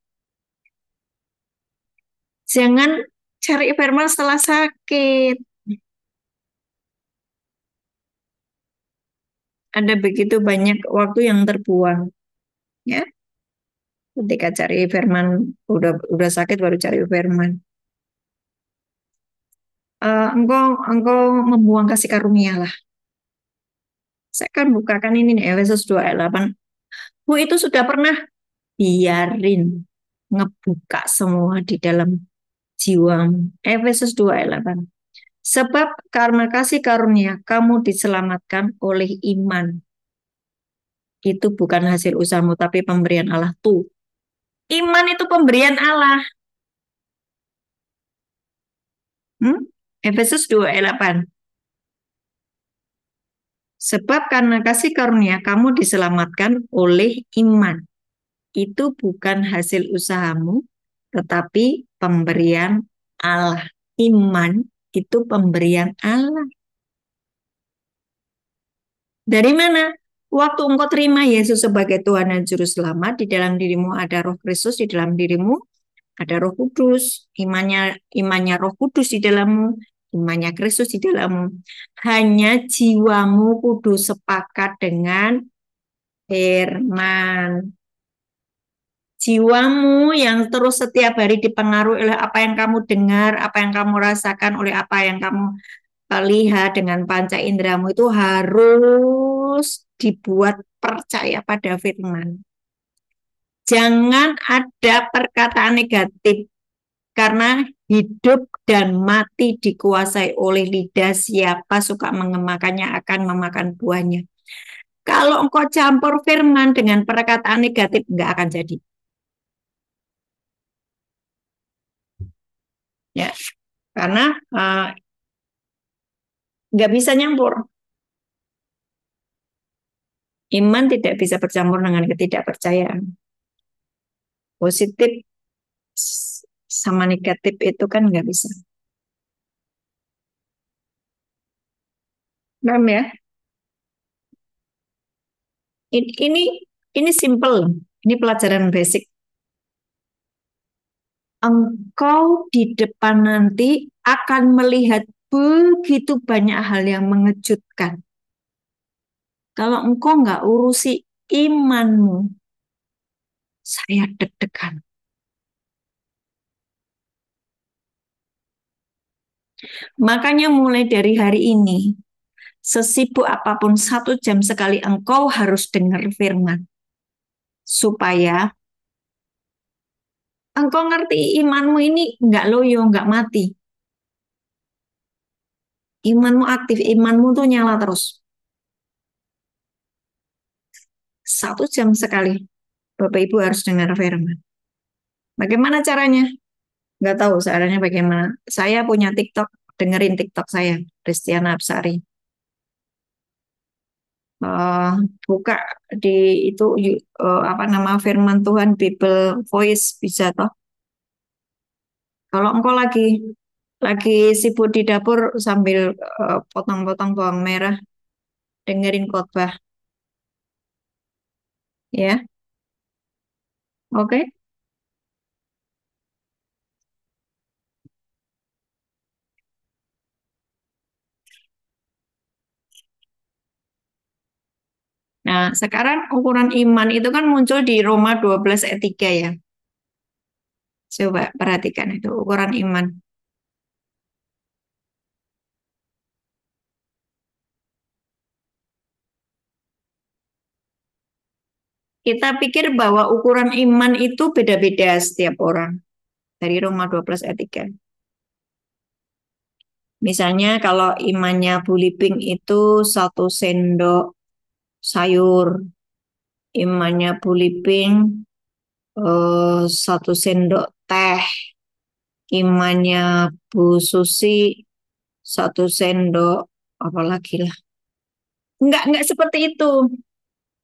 Jangan cari firman setelah sakit. Ada begitu banyak waktu yang terbuang. Ya, ketika cari firman udah sakit baru cari firman. Engkau membuang kasih karunia lah. Saya kan bukakan ini nih Efesus 2 ayat 8. Bu itu sudah pernah biarin ngebuka semua di dalam jiwamu. Efesus 2 ayat 8. Sebab karena kasih karunia kamu diselamatkan oleh iman. Itu bukan hasil usahamu tapi pemberian Allah tuh. Iman itu pemberian Allah. Efesus 2 ayat 8. Sebab karena kasih karunia kamu diselamatkan oleh iman. Itu bukan hasil usahamu, tetapi pemberian Allah. Iman itu pemberian Allah. Dari mana? Waktu engkau terima Yesus sebagai Tuhan dan Juru Selamat, di dalam dirimu ada Roh Kristus, di dalam dirimu ada Roh Kudus, imannya Roh Kudus di dalammu, imannya Kristus di dalammu. Hanya jiwamu kudu sepakat dengan firman. Jiwamu yang terus setiap hari dipengaruhi oleh apa yang kamu dengar, apa yang kamu rasakan, oleh apa yang kamu lihat dengan panca inderamu itu harus dibuat percaya pada firman. Jangan ada perkataan negatif, karena hidup dan mati dikuasai oleh lidah. Siapa suka mengemakannya akan memakan buahnya. Kalau engkau campur firman dengan perkataan negatif, nggak akan jadi. Ya, karena nggak bisa nyampur. Iman tidak bisa bercampur dengan ketidakpercayaan. Positif sama negatif itu kan nggak bisa. Paham ya? Ini ini simple. Ini pelajaran basic. Engkau di depan nanti akan melihat begitu banyak hal yang mengejutkan. Kalau engkau nggak urusi imanmu, saya deg-degan. Makanya mulai dari hari ini, sesibuk apapun 1 jam sekali engkau harus dengar firman. Supaya engkau ngerti imanmu ini nggak loyo, nggak mati. Imanmu aktif, imanmu tuh nyala terus. 1 jam sekali, Bapak Ibu harus dengar firman. Bagaimana caranya? Nggak tahu caranya bagaimana. Saya punya TikTok, dengerin TikTok saya, Christiana Absari. Buka di itu apa nama firman Tuhan, Bible Voice, bisa toh. Kalau engkau lagi sibuk di dapur sambil potong-potong bawang merah, dengerin khotbah, ya, oke. Nah, sekarang ukuran iman itu kan muncul di Roma 12 ayat 3 ya. Coba perhatikan itu ukuran iman. Kita pikir bahwa ukuran iman itu beda-beda setiap orang. Dari Roma 12 ayat 3. Misalnya kalau imannya Bu Liping itu 1 sendok sayur. Imannya Bu Liping 1 sendok teh. Imannya Bu Susi 1 sendok apalagi lah. Enggak seperti itu.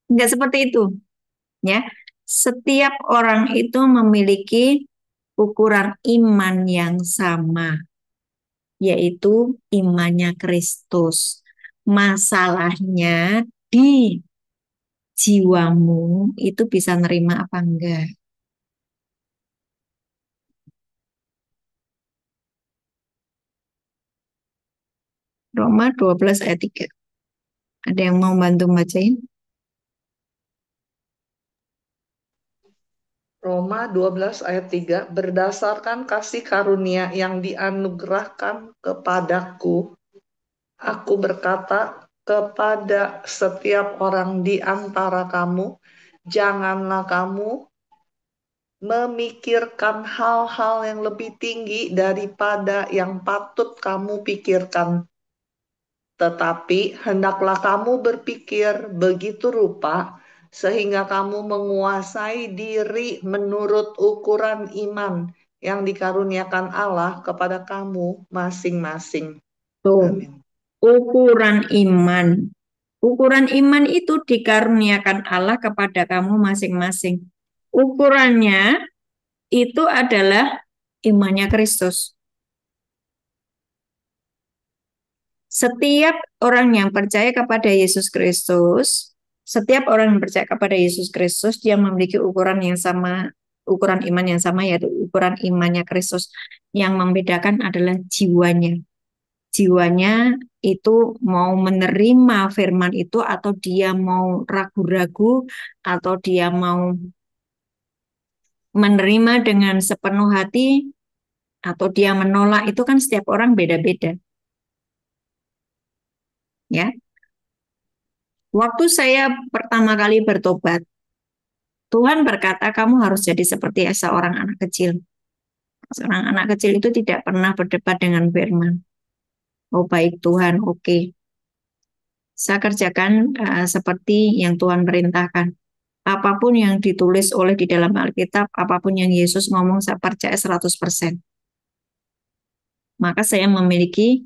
Enggak seperti itu. Ya. Setiap orang itu memiliki ukuran iman yang sama, yaitu imannya Kristus. Masalahnya di jiwamu itu bisa nerima apa enggak. Roma 12 ayat 3. Ada yang mau bantu bacain? Roma 12 ayat 3, berdasarkan kasih karunia yang dianugerahkan kepadaku, aku berkata kepada setiap orang di antara kamu, janganlah kamu memikirkan hal-hal yang lebih tinggi daripada yang patut kamu pikirkan. Tetapi hendaklah kamu berpikir begitu rupa sehingga kamu menguasai diri menurut ukuran iman yang dikaruniakan Allah kepada kamu masing-masing. Tuh, Amin. ukuran iman. Ukuran iman itu dikaruniakan Allah kepada kamu masing-masing. Ukurannya itu adalah imannya Kristus. Setiap orang yang percaya kepada Yesus Kristus, Setiap orang yang percaya kepada Yesus Kristus, dia memiliki ukuran yang sama, ukuran iman yang sama, yaitu ukuran imannya Kristus. Yang membedakan adalah jiwanya. Jiwanya itu mau menerima firman itu, atau dia mau ragu-ragu, atau dia mau menerima dengan sepenuh hati, atau dia menolak. Itu kan setiap orang beda-beda. Ya, waktu saya pertama kali bertobat, Tuhan berkata, kamu harus jadi seperti seorang anak kecil. Seorang anak kecil itu tidak pernah berdebat dengan firman. Oh baik Tuhan, oke. Saya kerjakan seperti yang Tuhan perintahkan. Apapun yang ditulis oleh di dalam Alkitab, apapun yang Yesus ngomong, saya percaya 100%. Maka saya memiliki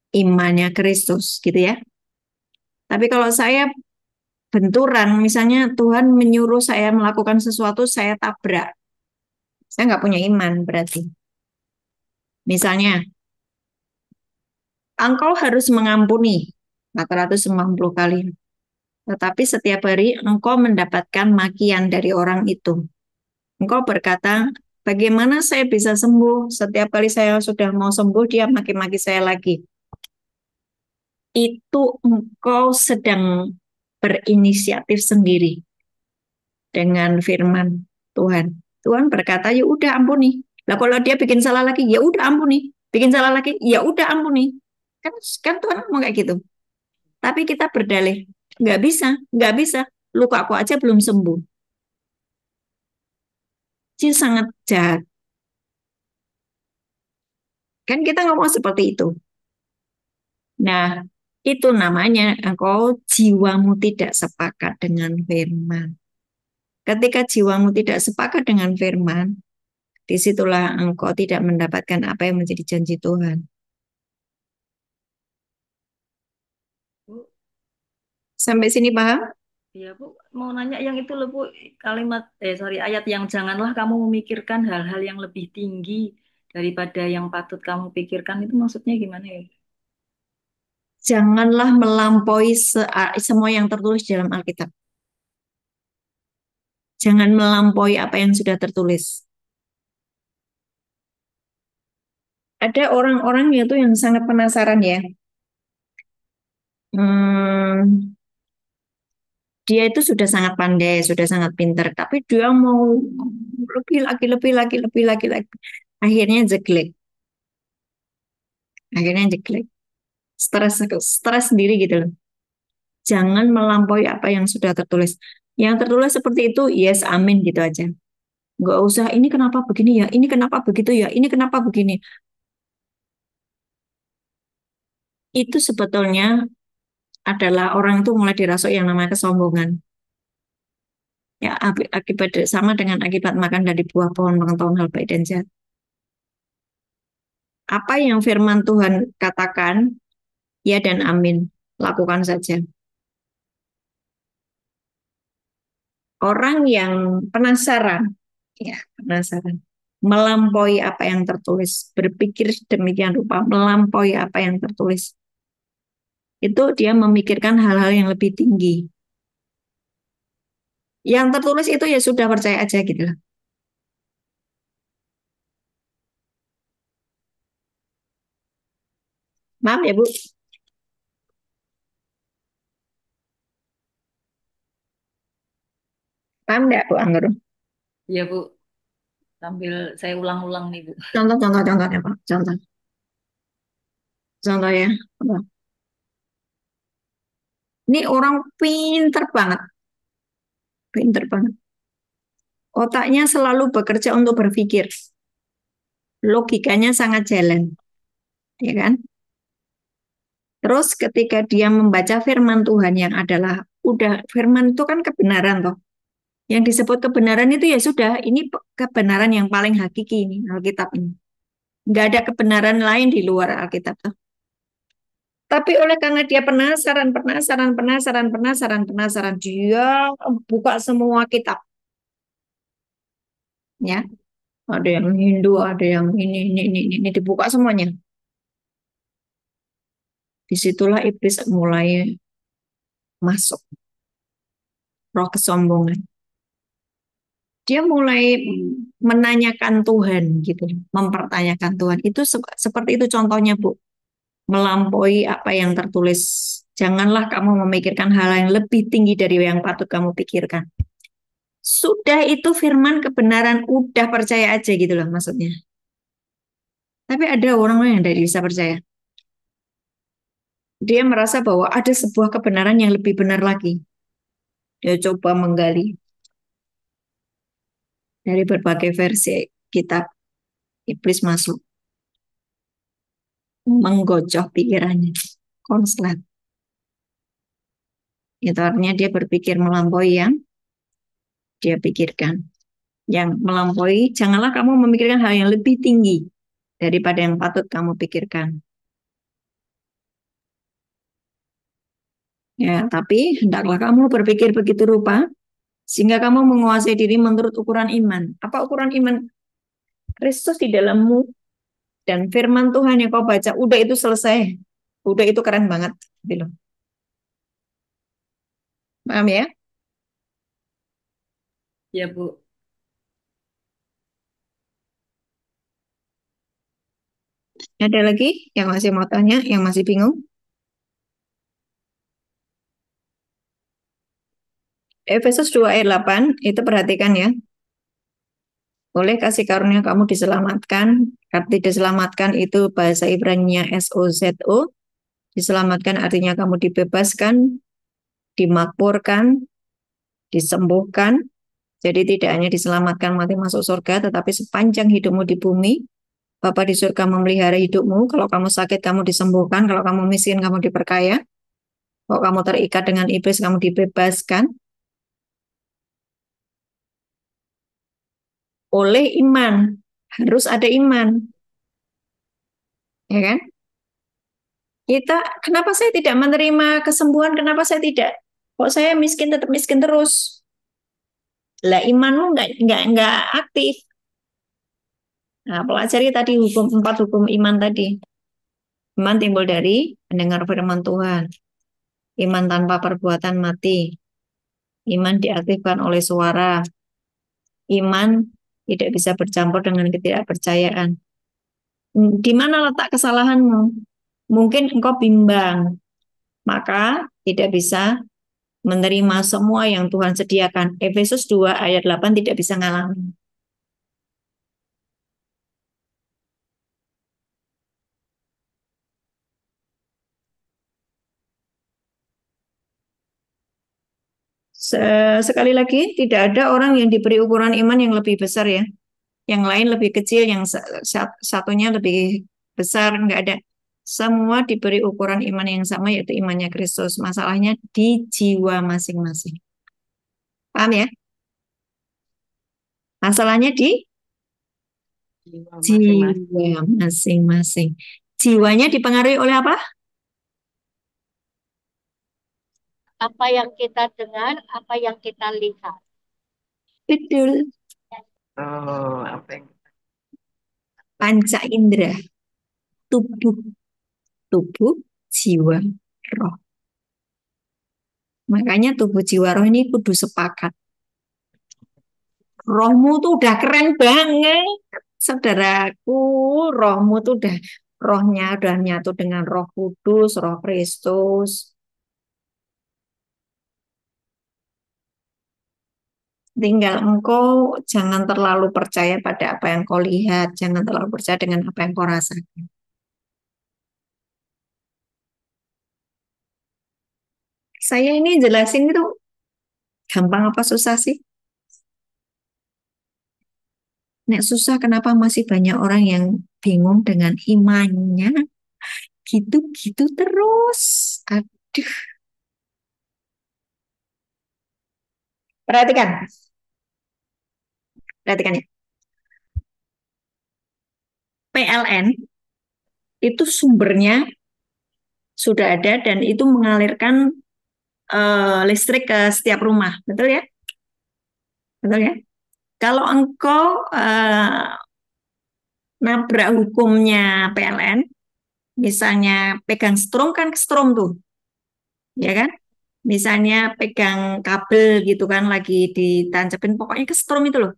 imannya Kristus, gitu ya. Tapi kalau saya benturan, misalnya Tuhan menyuruh saya melakukan sesuatu, saya tabrak. Saya nggak punya iman berarti. Misalnya, engkau harus mengampuni 490 kali. Tetapi setiap hari engkau mendapatkan makian dari orang itu. Engkau berkata, bagaimana saya bisa sembuh? Setiap kali saya sudah mau sembuh, dia maki-maki saya lagi. Itu engkau sedang berinisiatif sendiri dengan firman Tuhan. Tuhan berkata, ya udah ampuni. Lah kalau dia bikin salah lagi, ya udah ampuni. Bikin salah lagi, ya udah ampuni. Kan Tuhan ngomong kayak gitu. Tapi kita berdalih, nggak bisa, nggak bisa. Luka aku aja belum sembuh. Dia sangat jahat. Kan kita ngomong seperti itu. Nah, itu namanya engkau jiwamu tidak sepakat dengan firman. Ketika jiwamu tidak sepakat dengan firman, disitulah engkau tidak mendapatkan apa yang menjadi janji Tuhan. Bu, Sampai sini paham? ya Bu, mau nanya yang itu loh Bu, kalimat, ayat yang janganlah kamu memikirkan hal-hal yang lebih tinggi daripada yang patut kamu pikirkan, itu maksudnya gimana ya? Janganlah melampaui semua yang tertulis dalam Alkitab. Jangan melampaui apa yang sudah tertulis. Ada orang-orang itu yang sangat penasaran ya. Dia itu sudah sangat pandai, sudah sangat pintar, tapi dia mau lebih lagi, lebih lagi, lebih lagi, lagi. Akhirnya jelek. Akhirnya jelek. Stres sendiri gitu loh. Jangan melampaui apa yang sudah tertulis. Yang tertulis seperti itu, yes, amin gitu aja. Nggak usah, ini kenapa begini ya, ini kenapa begitu ya, ini kenapa begini. Itu sebetulnya adalah orang itu mulai dirasuk yang namanya kesombongan. Ya, akibat sama dengan akibat makan dari buah pohon pengetahuan hal baik dan jahat. Apa yang firman Tuhan katakan, ya dan amin. Lakukan saja. Orang yang penasaran, ya penasaran, melampaui apa yang tertulis, berpikir demikian rupa, melampaui apa yang tertulis. Itu dia memikirkan hal-hal yang lebih tinggi. Yang tertulis itu ya sudah percaya aja gitu lah. Maaf ya Bu, paham nggak Bu Angger? Iya Bu, sambil saya ulang-ulang nih Bu. Contohnya Pak, contoh ya. Ini orang pinter banget. Otaknya selalu bekerja untuk berpikir. Logikanya sangat jalan, ya kan? Terus ketika dia membaca firman Tuhan yang adalah, udah firman itu kan kebenaran toh. Yang disebut kebenaran itu ya sudah, ini kebenaran yang paling hakiki ini, Alkitab ini. Nggak ada kebenaran lain di luar Alkitab toh. Tapi oleh karena dia penasaran, dia buka semua kitab. Ya, ada yang Hindu, ada yang ini dibuka semuanya. Disitulah iblis mulai masuk. roh kesombongan. Dia mulai menanyakan Tuhan gitu, mempertanyakan Tuhan. Itu seperti itu contohnya, Bu. Melampaui apa yang tertulis. Janganlah kamu memikirkan hal yang lebih tinggi dari yang patut kamu pikirkan. Sudah itu firman kebenaran, udah percaya aja gitu loh maksudnya. Tapi ada orang yang tidak bisa percaya. Dia merasa bahwa ada sebuah kebenaran yang lebih benar lagi. Dia coba menggali dari berbagai versi kitab. Iblis masuk, menggocok pikirannya, konslet. Itu artinya dia berpikir melampaui yang dia pikirkan. Yang melampaui, janganlah kamu memikirkan hal yang lebih tinggi daripada yang patut kamu pikirkan. Ya, tapi hendaklah kamu berpikir begitu rupa, sehingga kamu menguasai diri menurut ukuran iman. Apa ukuran iman? Kristus di dalammu dan firman Tuhan yang kau baca, udah itu selesai. Udah itu keren banget. Gitu loh. Paham ya? Ya, Bu. Ada lagi yang masih mau tanya, yang masih bingung? Efesus 2 ayat 8, itu perhatikan ya. Oleh kasih karunia kamu diselamatkan. Arti diselamatkan itu bahasa Ibrani-nya SOZO. Diselamatkan artinya kamu dibebaskan, dimakmurkan, disembuhkan. Jadi tidak hanya diselamatkan mati masuk surga, tetapi sepanjang hidupmu di bumi, Bapa di surga memelihara hidupmu. Kalau kamu sakit, kamu disembuhkan. Kalau kamu miskin, kamu diperkaya. Kalau kamu terikat dengan iblis, kamu dibebaskan. Oleh iman. Harus ada iman. Ya kan? Kenapa saya tidak menerima kesembuhan? Kenapa saya tidak? Kok saya miskin tetap miskin terus? Lah imanmu nggak aktif. Nah, pelajari tadi empat hukum iman tadi. Iman timbul dari mendengar firman Tuhan. Iman tanpa perbuatan mati. Iman diaktifkan oleh suara. Iman tidak bisa bercampur dengan ketidakpercayaan. Di mana letak kesalahanmu? Mungkin engkau bimbang, maka tidak bisa menerima semua yang Tuhan sediakan. Efesus 2 ayat 8 tidak bisa ngalamin. Sekali lagi, tidak ada orang yang diberi ukuran iman yang lebih besar ya. Yang lain lebih kecil, yang satunya lebih besar, enggak ada. Semua diberi ukuran iman yang sama, yaitu imannya Kristus. Masalahnya di jiwa masing-masing. Paham ya? Masalahnya di jiwa masing-masing. Jiwanya dipengaruhi oleh apa? Apa yang kita dengar, apa yang kita lihat. Betul. Oh, apa yang Panca indera. Tubuh, jiwa, roh. Makanya tubuh, jiwa, roh ini kudu sepakat. Rohmu tuh udah keren banget. Saudaraku, rohmu tuh rohnya udah nyatu dengan Roh Kudus, Roh Kristus. Tinggal engkau jangan terlalu percaya pada apa yang kau lihat, jangan terlalu percaya dengan apa yang kau rasakan. Saya ini jelasin itu gampang apa susah sih? Nek susah kenapa masih banyak orang yang bingung dengan imannya? Gitu-gitu terus. Aduh. Perhatikan. Perhatikan ya. PLN itu sumbernya sudah ada dan itu mengalirkan listrik ke setiap rumah. Betul ya? Betul ya? Kalau engkau nabrak hukumnya PLN, misalnya pegang strom kan ke strom tuh, ya kan? misalnya pegang kabel gitu kan, lagi ditancapin, pokoknya kesetrum itu loh.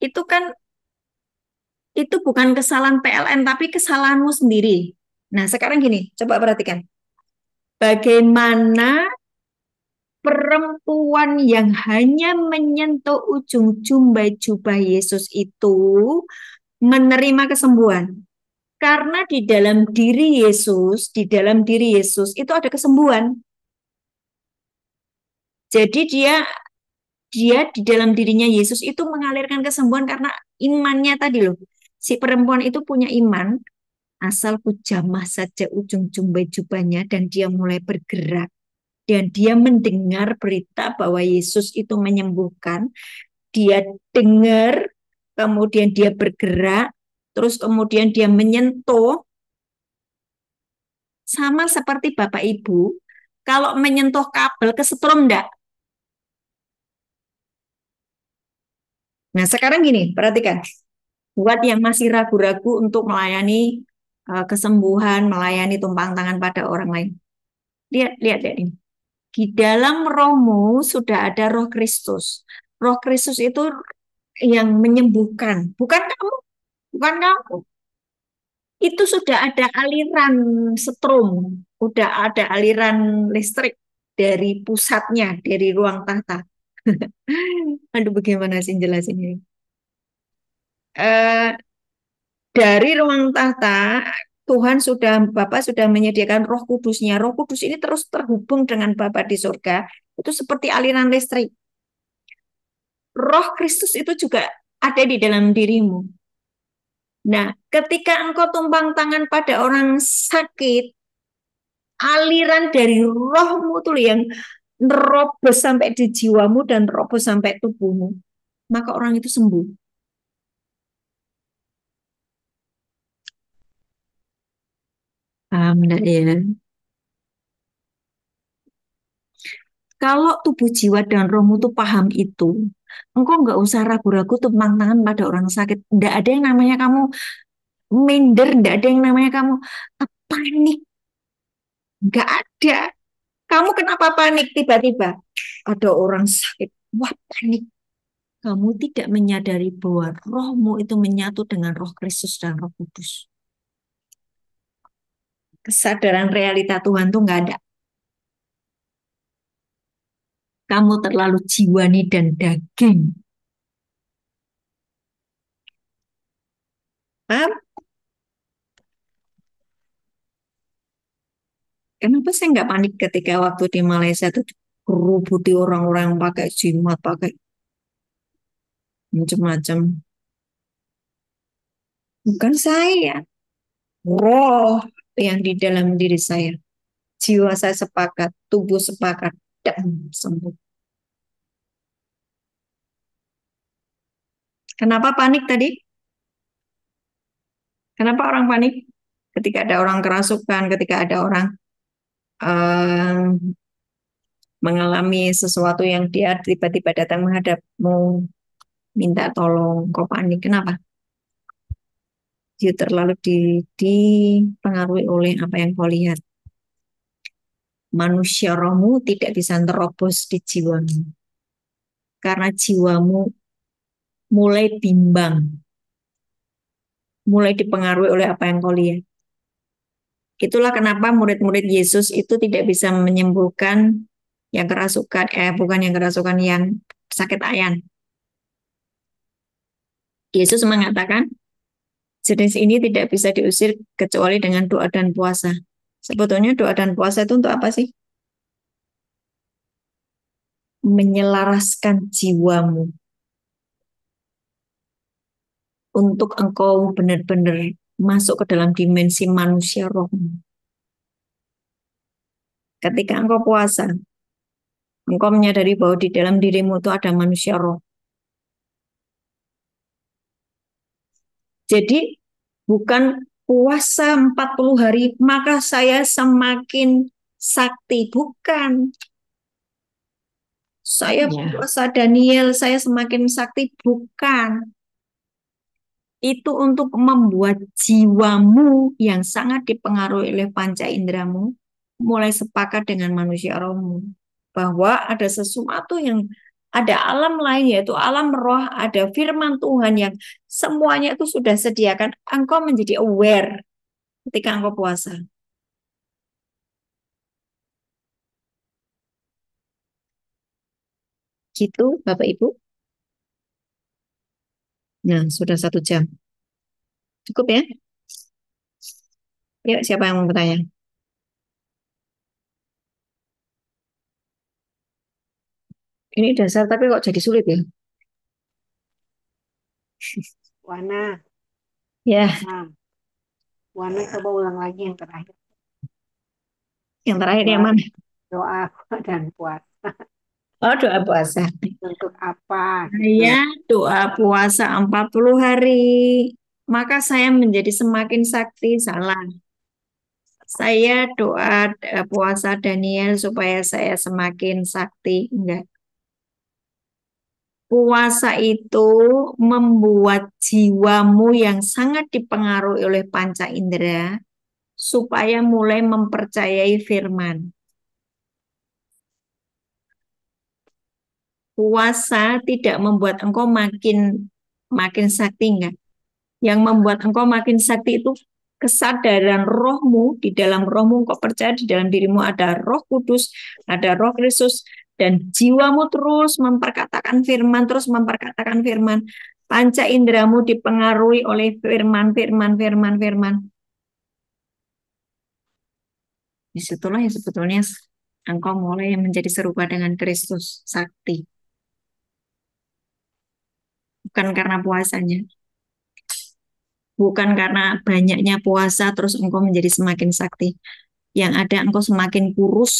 Itu kan, itu bukan kesalahan PLN, tapi kesalahanmu sendiri. Nah, sekarang gini, coba perhatikan. Bagaimana perempuan yang hanya menyentuh ujung jubah Yesus itu menerima kesembuhan. Karena di dalam diri Yesus itu ada kesembuhan. Jadi dia di dalam dirinya Yesus itu mengalirkan kesembuhan karena imannya tadi loh. Si perempuan itu punya iman, asal ku jamah saja ujung jubahnya dan dia mulai bergerak. Dan dia mendengar berita bahwa Yesus itu menyembuhkan. Dia dengar, kemudian dia bergerak, terus kemudian dia menyentuh, sama seperti Bapak Ibu, kalau menyentuh kabel kesetrum enggak? Nah, sekarang gini, perhatikan. Buat yang masih ragu-ragu untuk melayani kesembuhan, melayani tumpang tangan pada orang lain. Lihat ini. Di dalam rohmu sudah ada Roh Kristus. Roh Kristus itu yang menyembuhkan, bukan kamu, bukan kamu. Itu sudah ada aliran setrum, udah ada aliran listrik dari pusatnya, dari ruang tahta. Aduh, bagaimana sih jelasinnya? Eh, dari ruang tahta, Bapak sudah menyediakan Roh Kudusnya. Roh Kudus ini terus terhubung dengan Bapa di surga. Itu seperti aliran listrik. Roh Kristus itu juga ada di dalam dirimu. Nah, ketika engkau tumpang tangan pada orang sakit, aliran dari rohmu tuh yang nerobos sampai di jiwamu dan nerobos sampai tubuhmu, maka orang itu sembuh. Paham enggak ya? Kalau tubuh jiwa dan rohmu tuh paham itu, engkau nggak usah ragu-ragu tumpang tangan pada orang sakit. Enggak ada yang namanya kamu minder, enggak ada yang namanya kamu panik. Enggak ada. Kamu kenapa panik tiba-tiba? Ada orang sakit. Wah, panik. Kamu tidak menyadari bahwa rohmu itu menyatu dengan Roh Kristus dan Roh Kudus. Kesadaran realita Tuhan tuh nggak ada. Kamu terlalu jiwani dan daging. Paham? Kenapa saya nggak panik ketika waktu di Malaysia tuh kerubuti orang-orang pakai jimat, pakai macam-macam. Bukan saya, roh yang di dalam diri saya. Jiwa saya sepakat, tubuh sepakat, dan sembuh. Kenapa panik tadi? Kenapa orang panik? Ketika ada orang kerasukan, ketika ada orang mengalami sesuatu yang dia tiba-tiba datang menghadapmu, minta tolong, kok panik. Kenapa? Dia terlalu dipengaruhi oleh apa yang kau lihat. Manusia rohmu tidak bisa terobos di jiwamu. Karena jiwamu mulai bimbang. Mulai dipengaruhi oleh apa yang kau lihat. Itulah kenapa murid-murid Yesus itu tidak bisa menyembuhkan yang kerasukan, bukan yang kerasukan, yang sakit ayan. Yesus mengatakan, jenis ini tidak bisa diusir kecuali dengan doa dan puasa. Sebetulnya doa dan puasa itu untuk apa sih? Menyelaraskan jiwamu. Untuk engkau benar-benar masuk ke dalam dimensi manusia rohmu. Ketika engkau puasa, engkau menyadari bahwa di dalam dirimu itu ada manusia roh. Jadi bukan puasa 40 hari, maka saya semakin sakti. Bukan. Saya puasa Daniel, saya semakin sakti. Bukan. Itu untuk membuat jiwamu yang sangat dipengaruhi oleh panca inderamu mulai sepakat dengan manusia rohmu. bahwa ada sesuatu yang ada alam lain yaitu alam roh, ada firman Tuhan yang semuanya itu sudah sediakan. Engkau menjadi aware ketika engkau puasa. Gitu, Bapak Ibu. Nah, sudah 1 jam. Cukup ya? Yuk, siapa yang mau bertanya? Ini dasar tapi kok jadi sulit ya? Wana, Ya, Wana coba ulang lagi yang terakhir. yang terakhir yang Doa, mana? doa dan puasa. Oh, doa puasa. Untuk apa? Saya doa puasa 40 hari. Maka saya menjadi semakin sakti. Salah. Saya doa puasa Daniel supaya saya semakin sakti. Enggak. Puasa itu membuat jiwamu yang sangat dipengaruhi oleh panca indera supaya mulai mempercayai firman. Puasa tidak membuat engkau makin sakti, enggak. Yang membuat engkau makin sakti itu kesadaran rohmu, di dalam rohmu engkau percaya di dalam dirimu ada Roh Kudus, ada Roh Kristus, dan jiwamu terus memperkatakan firman, terus memperkatakan firman. Panca inderamu dipengaruhi oleh firman, firman, firman, firman. Disitulah yang sebetulnya engkau mulai menjadi serupa dengan Kristus, sakti. Bukan karena puasanya. Bukan karena banyaknya puasa terus engkau menjadi semakin sakti. Yang ada engkau semakin kurus.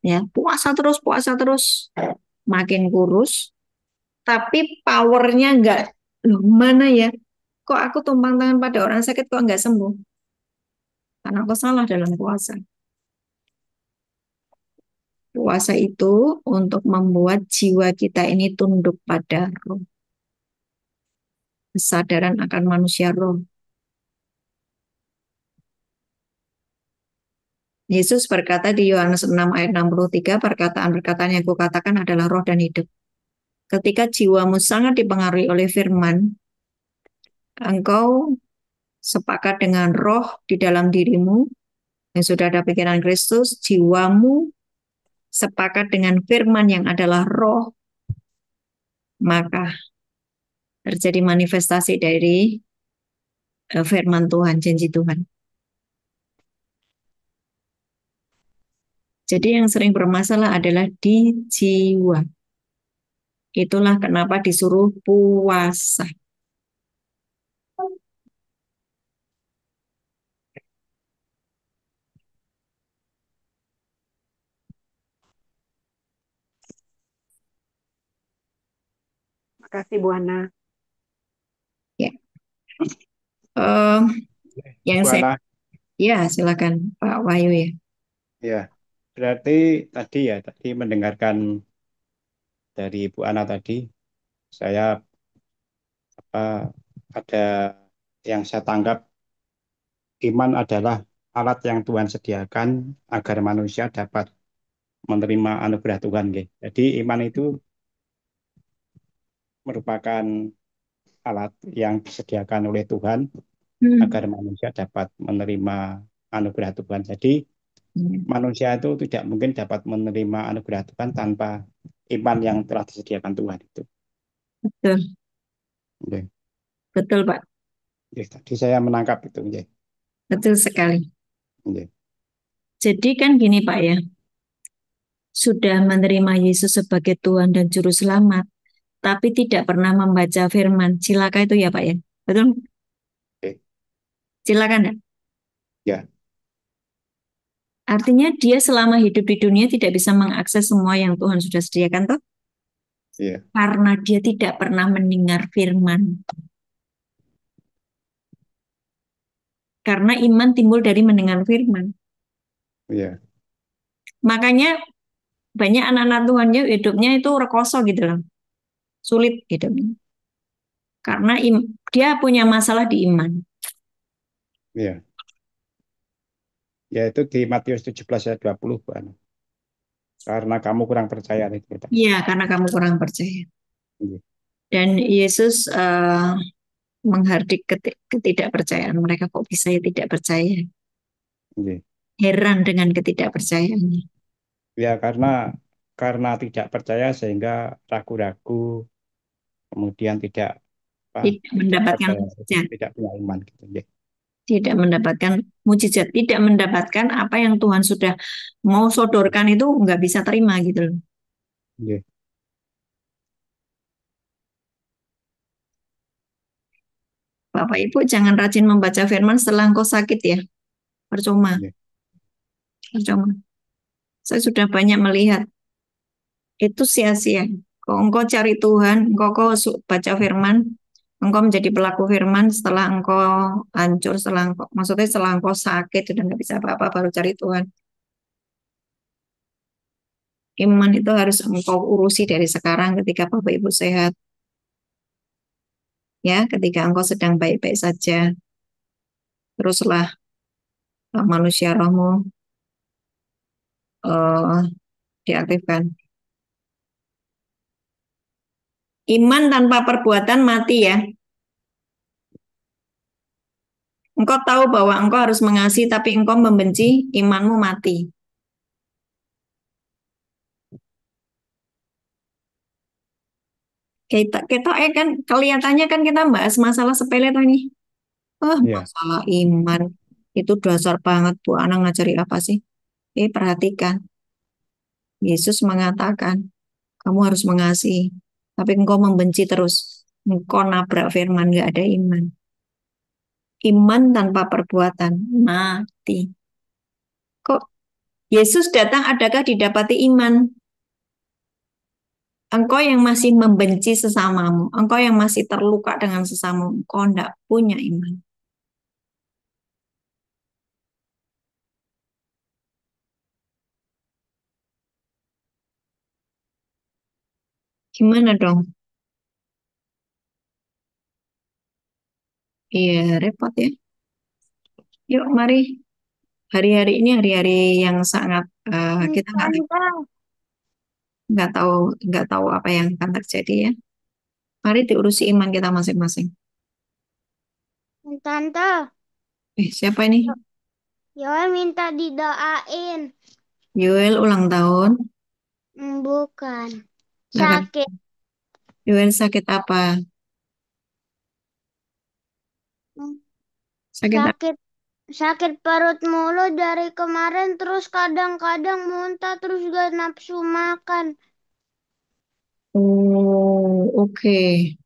Ya, puasa terus, makin kurus. Tapi powernya enggak, loh mana ya? Kok aku tumpang tangan pada orang sakit kok enggak sembuh? Karena aku salah dalam puasa. Puasa itu untuk membuat jiwa kita ini tunduk pada roh. Kesadaran akan manusia roh. Yesus berkata di Yohanes 6 ayat 63, perkataan-perkataan yang kukatakan adalah roh dan hidup. Ketika jiwamu sangat dipengaruhi oleh firman, engkau sepakat dengan roh di dalam dirimu, yang sudah ada pikiran Kristus, jiwamu sepakat dengan firman yang adalah roh, maka terjadi manifestasi dari firman Tuhan, janji Tuhan. Jadi yang sering bermasalah adalah di jiwa. Itulah kenapa disuruh puasa. Makasih Bu Ana. Ya. Yang Bu saya, Ana, ya silakan Pak Wahyu ya. ya, berarti tadi mendengarkan dari Bu Ana tadi, saya ada yang saya tanggap, iman adalah alat yang Tuhan sediakan agar manusia dapat menerima anugerah Tuhan. Nggih. Jadi iman itu merupakan alat yang disediakan oleh Tuhan agar manusia dapat menerima anugerah Tuhan. Jadi manusia itu tidak mungkin dapat menerima anugerah Tuhan tanpa iman yang telah disediakan Tuhan itu. Betul, Nggih. betul Pak. Nggih, tadi saya menangkap itu. Nggih. Betul sekali. Nggih. Jadi kan gini Pak ya, sudah menerima Yesus sebagai Tuhan dan Juru Selamat, tapi tidak pernah membaca firman. Cilaka itu ya Pak ya? Betul? Oke. Cilaka enggak? Ya. Artinya dia selama hidup di dunia tidak bisa mengakses semua yang Tuhan sudah sediakan toh? Iya. Karena dia tidak pernah mendengar firman. Karena iman timbul dari mendengar firman. Iya. Makanya banyak anak-anak Tuhan hidupnya itu rekoso gitu loh. Sulit hidupnya. Karena dia punya masalah di iman. Iya. Yaitu di Matius 17 ayat 20, Pak. Karena kamu kurang percaya itu. Iya, karena kamu kurang percaya. Iya. Dan Yesus menghardik ketidakpercayaan mereka, kok bisa ya tidak percaya. Iya. Heran dengan ketidakpercayaannya. Ya karena tidak percaya sehingga ragu-ragu, kemudian tidak Tidak mendapatkan percaya, mujizat, tidak punya iman gitu. Iya. tidak mendapatkan mujizat, tidak mendapatkan apa yang Tuhan sudah mau sodorkan itu nggak bisa terima gitu loh. Iya. Bapak Ibu jangan rajin membaca firman setelah engkau sakit ya. Percuma, Iya. percuma. Saya sudah banyak melihat itu sia-sia. Kok engkau cari Tuhan, engkau baca firman, engkau menjadi pelaku firman setelah engkau hancur, maksudnya setelah engkau sakit sudah nggak bisa apa-apa baru cari Tuhan. Iman itu harus engkau urusi dari sekarang ketika Bapak Ibu sehat. Ya, ketika engkau sedang baik-baik saja, teruslah manusia rohmu eh, diaktifkan. Iman tanpa perbuatan mati ya. Engkau tahu bahwa engkau harus mengasihi, tapi engkau membenci, imanmu mati. Kita kan kelihatannya kan kita bahas masalah sepele tuh ini. Iya. Masalah iman itu dasar banget Bu Ana ngajari apa sih? Perhatikan. Yesus mengatakan kamu harus mengasihi, tapi engkau membenci terus. Engkau nabrak firman, nggak ada iman. Iman tanpa perbuatan mati. Kok Yesus datang adakah didapati iman? Engkau yang masih membenci sesamamu, engkau yang masih terluka dengan sesamamu, engkau tidak punya iman. Gimana dong? Iya, repot ya. Yuk, mari. Hari-hari ini hari-hari yang sangat kita nggak tahu apa yang akan terjadi ya. Mari diurusi iman kita masing-masing. Tante, Siapa ini? Yoel minta didoain. Yoel ulang tahun. Bukan. Nah, Sakit. Yoel sakit apa? Sakit apa? Sakit perut mulu dari kemarin, terus kadang-kadang muntah, terus gak nafsu makan. Oh, oke.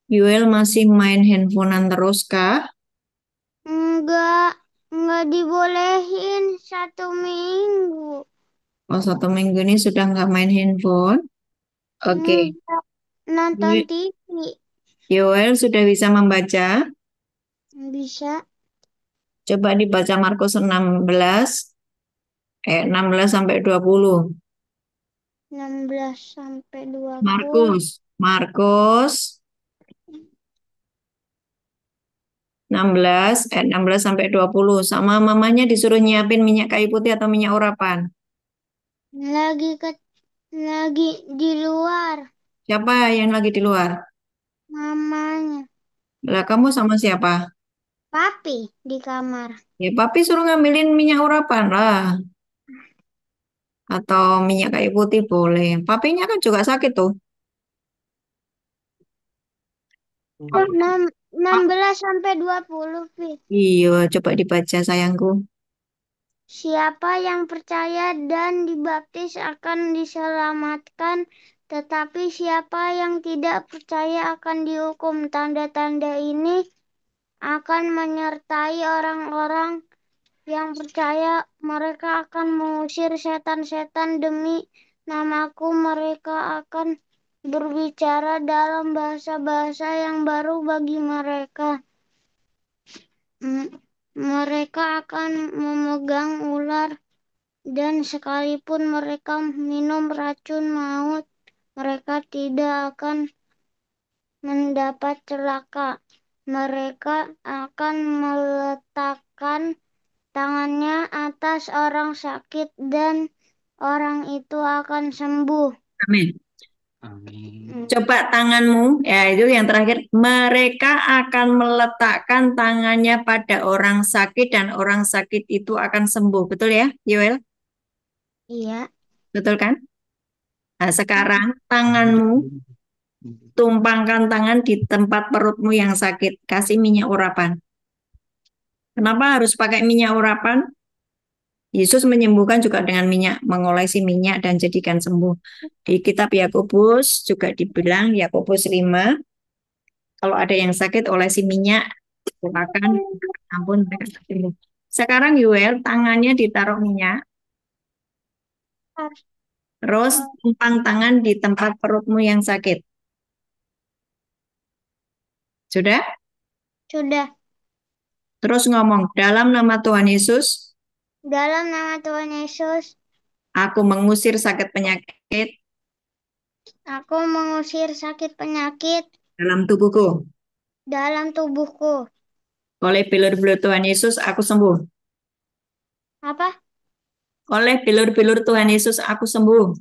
Yoel masih main handphonean terus kah? Enggak dibolehin 1 minggu. Oh, 1 minggu ini sudah nggak main handphone. Oke. Enggak, nonton TV. Yoel sudah bisa membaca. Bisa. Coba dibaca Markus 16, 16 sampai 20. 16 sampai 20. Markus 16 ayat 16 sampai 20. Sama mamanya disuruh nyiapin minyak kayu putih atau minyak urapan. Lagi di luar. Siapa yang lagi di luar? Mamanya. Lah kamu sama siapa? Papi di kamar. Ya papi suruh ngambilin minyak urapan lah. Atau minyak kayu putih boleh. Papinya kan juga sakit tuh. 16 sampai 20, Pi. Iya, coba dibaca sayangku. Siapa yang percaya dan dibaptis akan diselamatkan, tetapi siapa yang tidak percaya akan dihukum. Tanda-tanda ini akan menyertai orang-orang yang percaya. Mereka akan mengusir setan-setan demi namaku. Mereka akan berbicara dalam bahasa-bahasa yang baru bagi mereka. Mereka akan memegang ular, dan sekalipun mereka minum racun maut, mereka tidak akan mendapat celaka. Mereka akan meletakkan tangannya atas orang sakit dan orang itu akan sembuh. Amin. Amin. Coba tanganmu, ya itu yang terakhir. Mereka akan meletakkan tangannya pada orang sakit dan orang sakit itu akan sembuh. Betul ya, Yoel? Iya. Betul kan? Nah, sekarang tanganmu, tumpangkan tangan di tempat perutmu yang sakit. Kasih minyak urapan. Kenapa harus pakai minyak urapan? Yesus menyembuhkan juga dengan minyak, mengolesi minyak dan jadikan sembuh. Di kitab Yakobus juga dibilang, Yakobus 5, kalau ada yang sakit olesi minyak, silakan ampun mereka sembuh. Sekarang Yuel, tangannya ditaruh minyak, terus tumpang tangan di tempat perutmu yang sakit. Sudah? Sudah. Terus ngomong, dalam nama Tuhan Yesus, Dalam nama Tuhan Yesus, aku mengusir sakit penyakit aku mengusir sakit penyakit dalam tubuhku. dalam tubuhku. Oleh bilur-bilur Tuhan Yesus, aku sembuh. Apa? Oleh bilur-bilur Tuhan Yesus, aku sembuh.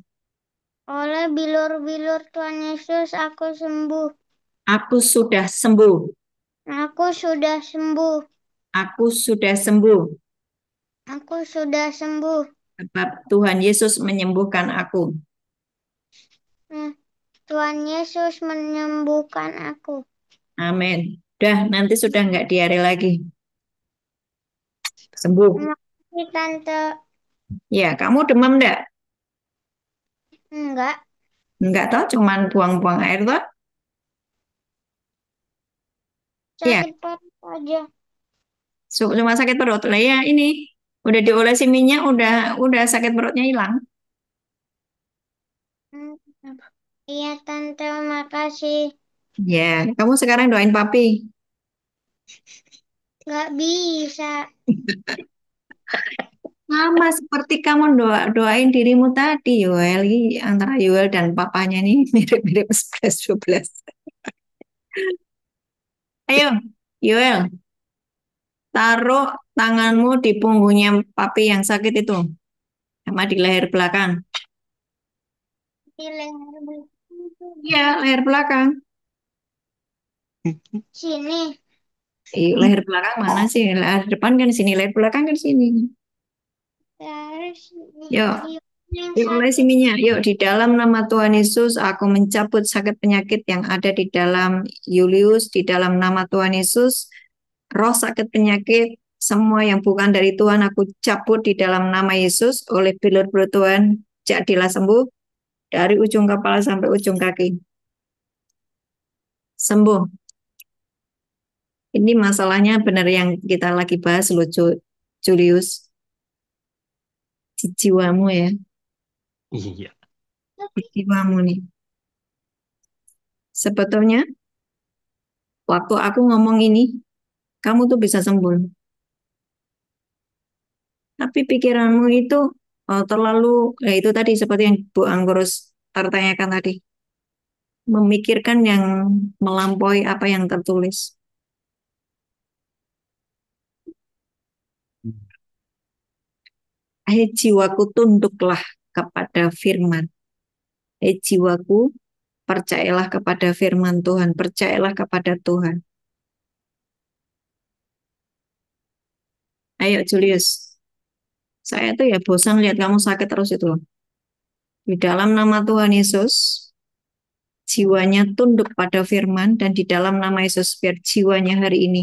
Oleh bilur-bilur Tuhan Yesus, aku sembuh. Aku sudah sembuh. Aku sudah sembuh. Aku sudah sembuh. Aku sudah sembuh. Sebab Tuhan Yesus menyembuhkan aku. Tuhan Yesus menyembuhkan aku. Amin. Dah, nanti sudah nggak diare lagi. Sembuh. Makasih, Tante. Ya, kamu demam enggak? Enggak. Enggak toh, cuman buang-buang air toh? Ya, Sakit perut aja. cuma sakit perut. Lah ya ini udah diolesi minyak, udah sakit perutnya hilang. Iya, Tante, makasih. Ya, kamu sekarang doain papi. Nggak bisa. Sama seperti kamu doain dirimu tadi, Yoel. Ini antara Yoel dan papanya nih mirip-mirip 11-12. Ayo, Yoel, taruh tanganmu di punggungnya papi yang sakit itu, sama di leher belakang. Di leher belakang. Iya, leher belakang. Sini. Leher belakang mana sih? Leher depan kan sini, leher belakang kan sini. Terus Yuk, yang yuk olesi sakit. minyak. Yuk, di dalam nama Tuhan Yesus, aku mencabut sakit penyakit yang ada di dalam Julius, di dalam nama Tuhan Yesus. Roh sakit penyakit, semua yang bukan dari Tuhan, aku cabut di dalam nama Yesus. Oleh bilur-bilur Tuhan, jadilah sembuh. Dari ujung kepala sampai ujung kaki. Sembuh. Ini masalahnya benar yang kita lagi bahas loh, Julius. Di jiwamu ya. Iya. Di jiwamu nih. Sebetulnya, waktu aku ngomong ini, kamu tuh bisa sembuh. Tapi pikiranmu itu terlalu, ya itu tadi seperti yang Bu Anggurus tertanyakan tadi. Memikirkan yang melampaui apa yang tertulis. Hai jiwaku, tunduklah kepada firman. Hai jiwaku, percayalah kepada firman Tuhan. Percayalah kepada Tuhan. Ayo Julius. Saya tuh ya bosan lihat kamu sakit terus itu. Di dalam nama Tuhan Yesus, jiwanya tunduk pada firman, dan di dalam nama Yesus biar jiwanya hari ini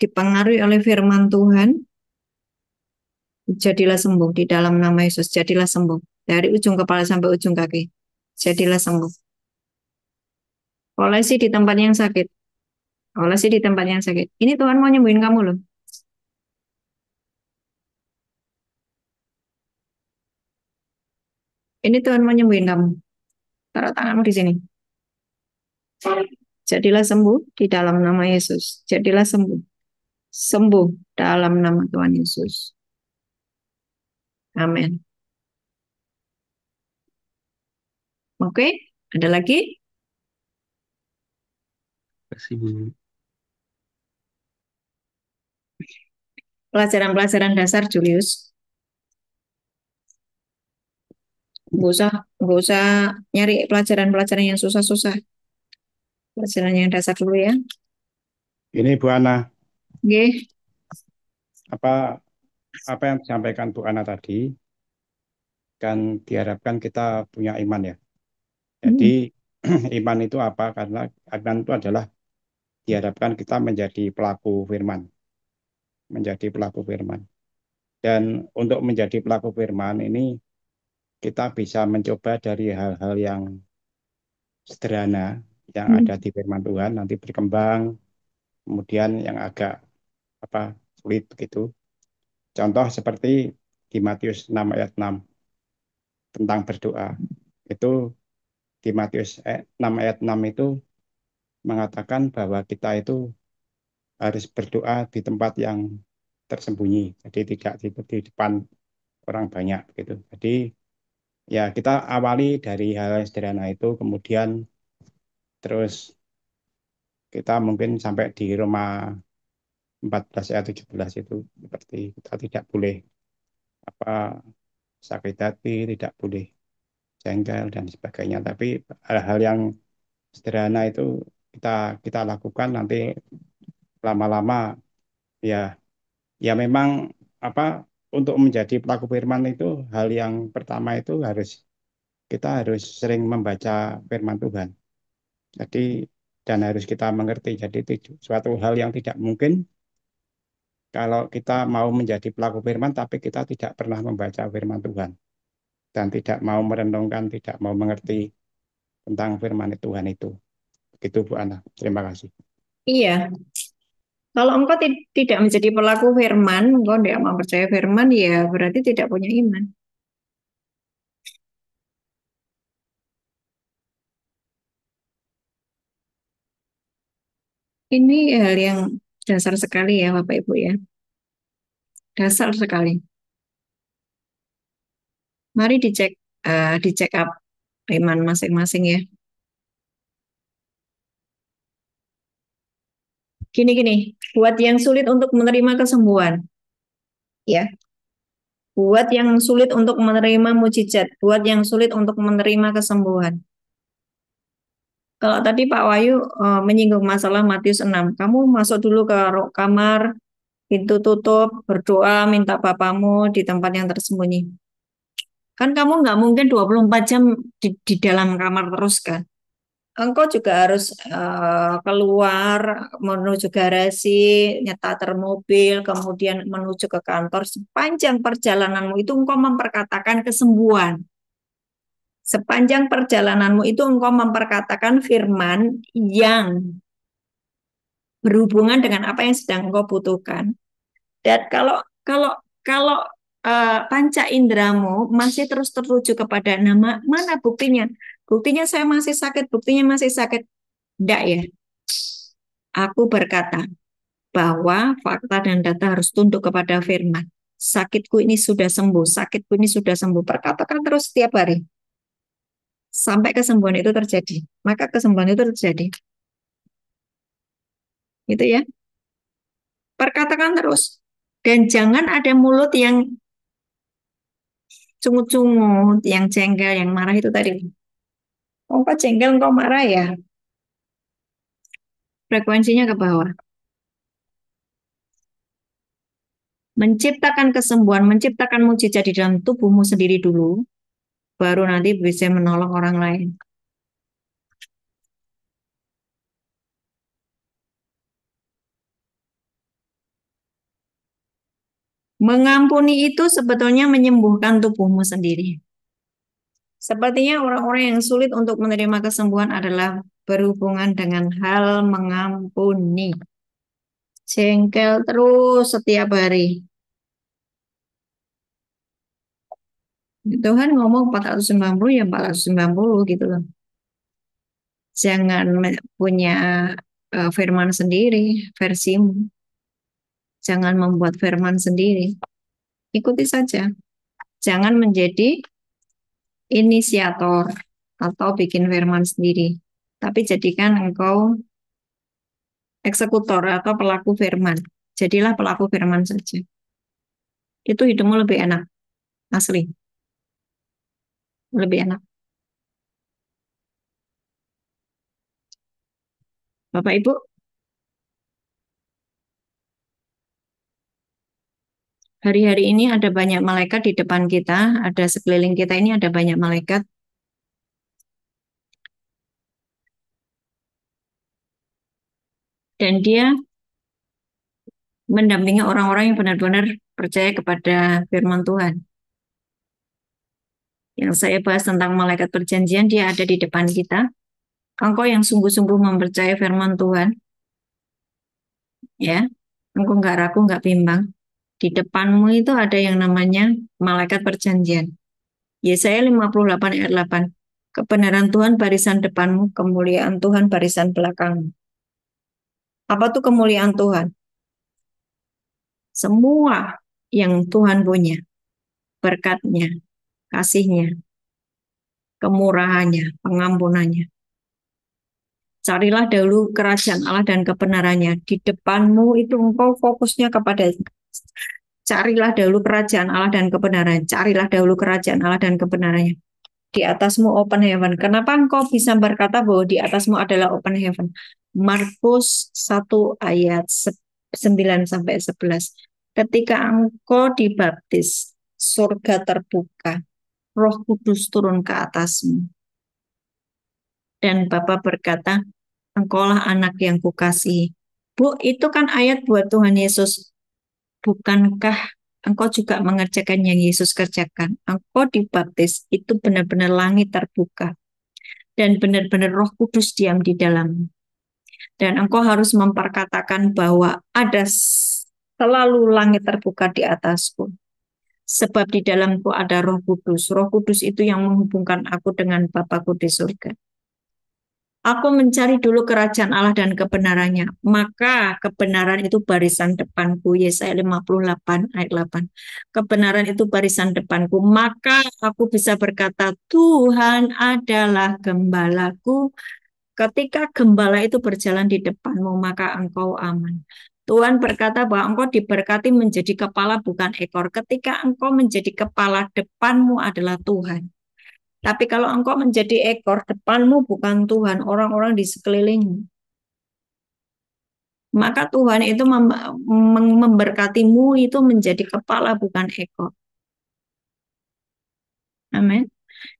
dipengaruhi oleh firman Tuhan, jadilah sembuh di dalam nama Yesus, jadilah sembuh dari ujung kepala sampai ujung kaki, jadilah sembuh. Olesi di tempat yang sakit, olesi di tempat yang sakit. Ini Tuhan mau nyembuhin kamu loh. Ini Tuhan mau nyembuhin kamu. Taruh tanganmu di sini. Jadilah sembuh di dalam nama Yesus. Jadilah sembuh. Sembuh dalam nama Tuhan Yesus. Amin. Oke, ada lagi? Kasih Bu. Pelajaran-pelajaran dasar, Julius. Nggak usah nyari pelajaran-pelajaran yang susah-susah. Pelajaran yang dasar dulu ya. Ini Bu Ana, Oke. apa apa yang disampaikan Bu Ana tadi kan diharapkan kita punya iman ya. Jadi iman itu apa? Karena iman itu adalah diharapkan kita menjadi pelaku firman, menjadi pelaku firman. Dan untuk menjadi pelaku firman ini kita bisa mencoba dari hal-hal yang sederhana yang ada di firman Tuhan, nanti berkembang, kemudian yang agak apa sulit begitu. Contoh seperti di Matius 6 ayat 6 tentang berdoa. Itu di Matius 6 ayat 6 itu mengatakan bahwa kita itu harus berdoa di tempat yang tersembunyi. Jadi tidak di depan orang banyak gitu. Jadi ya kita awali dari hal yang sederhana itu, kemudian terus kita mungkin sampai di Roma 14 ayat 17 itu seperti kita tidak boleh apa sakit hati, tidak boleh jengkel dan sebagainya. Tapi hal-hal yang sederhana itu kita kita lakukan nanti lama-lama ya ya memang apa untuk menjadi pelaku firman itu hal yang pertama itu kita harus sering membaca firman Tuhan. Jadi dan harus kita mengerti. Jadi suatu hal yang tidak mungkin kalau kita mau menjadi pelaku firman tapi kita tidak pernah membaca firman Tuhan dan tidak mau merenungkan, tidak mau mengerti tentang firman Tuhan itu. Begitu Bu Ana. Terima kasih. Iya, kalau engkau tidak menjadi pelaku firman, engkau tidak mau percaya firman, ya berarti tidak punya iman. Ini hal yang dasar sekali ya Bapak Ibu ya. Dasar sekali. Mari dicek up iman masing-masing ya. Gini, buat yang sulit untuk menerima kesembuhan, ya. Buat yang sulit untuk menerima mujizat, buat yang sulit untuk menerima kesembuhan. Kalau tadi Pak Wahyu menyinggung masalah Matius 6, kamu masuk dulu ke kamar, pintu tutup, berdoa, minta Bapamu di tempat yang tersembunyi. Kan kamu nggak mungkin 24 jam di dalam kamar terus kan. Engkau juga harus keluar menuju garasi, nyetar mobil, kemudian menuju ke kantor. Sepanjang perjalananmu itu engkau memperkatakan kesembuhan. Sepanjang perjalananmu itu engkau memperkatakan firman yang berhubungan dengan apa yang sedang engkau butuhkan. Dan kalau panca indramu masih terus tertuju kepada nama, mana buktinya? Buktinya saya masih sakit, buktinya masih sakit. Enggak ya. Aku berkata bahwa fakta dan data harus tunduk kepada firman. Sakitku ini sudah sembuh, sakitku ini sudah sembuh. Perkatakan terus setiap hari. Sampai kesembuhan itu terjadi. Maka kesembuhan itu terjadi. Itu ya. Perkatakan terus. Dan jangan ada mulut yang cungut-cungut, yang jengkel, yang marah itu tadi. Engkau jengkel, engkau marah ya. Frekuensinya ke bawah. Menciptakan kesembuhan, menciptakan mujizat di dalam tubuhmu sendiri dulu, baru nanti bisa menolong orang lain. Mengampuni itu sebetulnya menyembuhkan tubuhmu sendiri. Sepertinya orang-orang yang sulit untuk menerima kesembuhan adalah berhubungan dengan hal mengampuni. Jengkel terus setiap hari. Tuhan ngomong 490 ya 490 gitu loh. Jangan punya firman sendiri, versimu. Jangan membuat firman sendiri. Ikuti saja. Jangan menjadi inisiator atau bikin firman sendiri. Tapi jadikan engkau eksekutor atau pelaku firman. Jadilah pelaku firman saja. Itu hidupmu lebih enak. Asli. lebih enak. Bapak Ibu, hari-hari ini ada banyak malaikat di depan kita, ada sekeliling kita ini ada banyak malaikat. Dan dia mendampingi orang-orang yang benar-benar percaya kepada firman Tuhan. Yang saya bahas tentang malaikat perjanjian, dia ada di depan kita. Engkau yang sungguh-sungguh mempercayai firman Tuhan, ya, engkau nggak ragu, nggak bimbang. Di depanmu itu ada yang namanya malaikat perjanjian. Yesaya 58 ayat 8. Kebenaran Tuhan barisan depanmu, kemuliaan Tuhan barisan belakangmu. Apa tuh kemuliaan Tuhan? Semua yang Tuhan punya, berkatnya, kasihnya, kemurahannya, pengampunannya. Carilah dahulu kerajaan Allah dan kebenarannya. Di depanmu itu engkau fokusnya kepada carilah dahulu kerajaan Allah dan kebenarannya. Carilah dahulu kerajaan Allah dan kebenarannya. Di atasmu open heaven. Kenapa engkau bisa berkata bahwa di atasmu adalah open heaven? Markus 1 ayat 9 sampai 11. Ketika engkau dibaptis, surga terbuka, Roh Kudus turun ke atasmu. Dan Bapa berkata, engkaulah anak yang kukasihi. Bu, itu kan ayat buat Tuhan Yesus. Bukankah engkau juga mengerjakan yang Yesus kerjakan? Engkau dibaptis, itu benar-benar langit terbuka. Dan benar-benar Roh Kudus diam di dalammu. Dan engkau harus memperkatakan bahwa ada selalu langit terbuka di atasku. Sebab di dalamku ada Roh Kudus. Roh Kudus itu yang menghubungkan aku dengan Bapakku di surga. Aku mencari dulu kerajaan Allah dan kebenarannya. Maka kebenaran itu barisan depanku. Yesaya 58 ayat 8. Kebenaran itu barisan depanku. Maka aku bisa berkata, Tuhan adalah gembalaku. Ketika gembala itu berjalan di depanmu, maka engkau aman. Tuhan berkata bahwa engkau diberkati menjadi kepala bukan ekor. Ketika engkau menjadi kepala, depanmu adalah Tuhan. Tapi kalau engkau menjadi ekor, depanmu bukan Tuhan, orang-orang di sekelilingmu. Maka Tuhan itu memberkatimu itu menjadi kepala bukan ekor. Amin.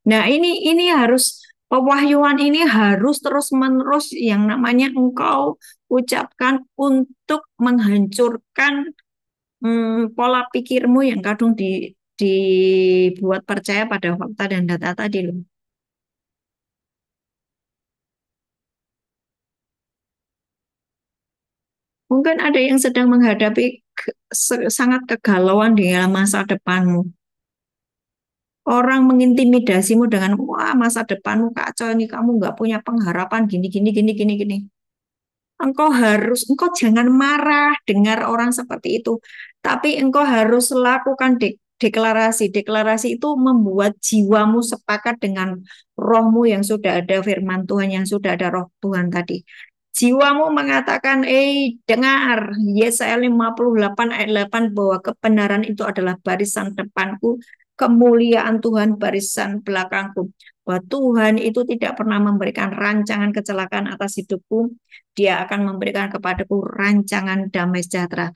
Nah, ini harus pewahyuan ini harus terus-menerus yang namanya engkau ucapkan untuk menghancurkan pola pikirmu yang kadung dibuat percaya pada fakta dan data tadi loh. Mungkin ada yang sedang menghadapi sangat kegalauan di dalam masa depanmu. Orang mengintimidasimu dengan, wah masa depanmu kacau ini, kamu nggak punya pengharapan, gini. Engkau jangan marah dengar orang seperti itu. Tapi engkau harus lakukan deklarasi. Deklarasi itu membuat jiwamu sepakat dengan rohmu yang sudah ada firman Tuhan, yang sudah ada roh Tuhan tadi. Jiwamu mengatakan, dengar, Yesaya 58 ayat 8 bahwa kebenaran itu adalah barisan depanku, kemuliaan Tuhan barisan belakangku. Bahwa Tuhan itu tidak pernah memberikan rancangan kecelakaan atas hidupku, Dia akan memberikan kepadaku rancangan damai sejahtera.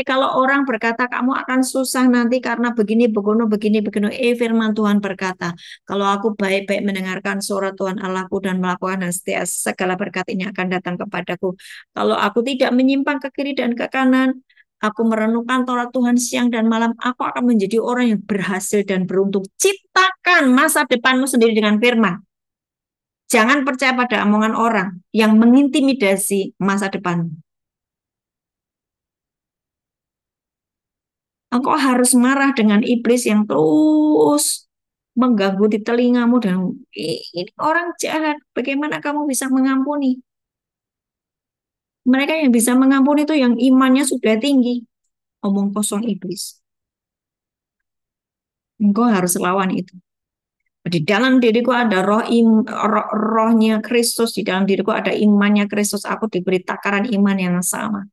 Kalau orang berkata kamu akan susah nanti karena begini, begini. Firman Tuhan berkata, kalau aku baik-baik mendengarkan suara Tuhan Allahku dan melakukan dan setia, segala berkat ini akan datang kepadaku. Kalau aku tidak menyimpang ke kiri dan ke kanan, aku merenungkan Taurat Tuhan siang dan malam, aku akan menjadi orang yang berhasil dan beruntung. Ciptakan masa depanmu sendiri dengan firman. Jangan percaya pada omongan orang yang mengintimidasi masa depanmu. Engkau harus marah dengan iblis yang terus mengganggu di telingamu dan ini orang jahat. Bagaimana kamu bisa mengampuni? Mereka yang bisa mengampuni itu yang imannya sudah tinggi. Omong kosong iblis. Engkau harus lawan itu. Di dalam diriku ada rohnya Kristus, di dalam diriku ada imannya Kristus. Aku diberi takaran iman yang sama.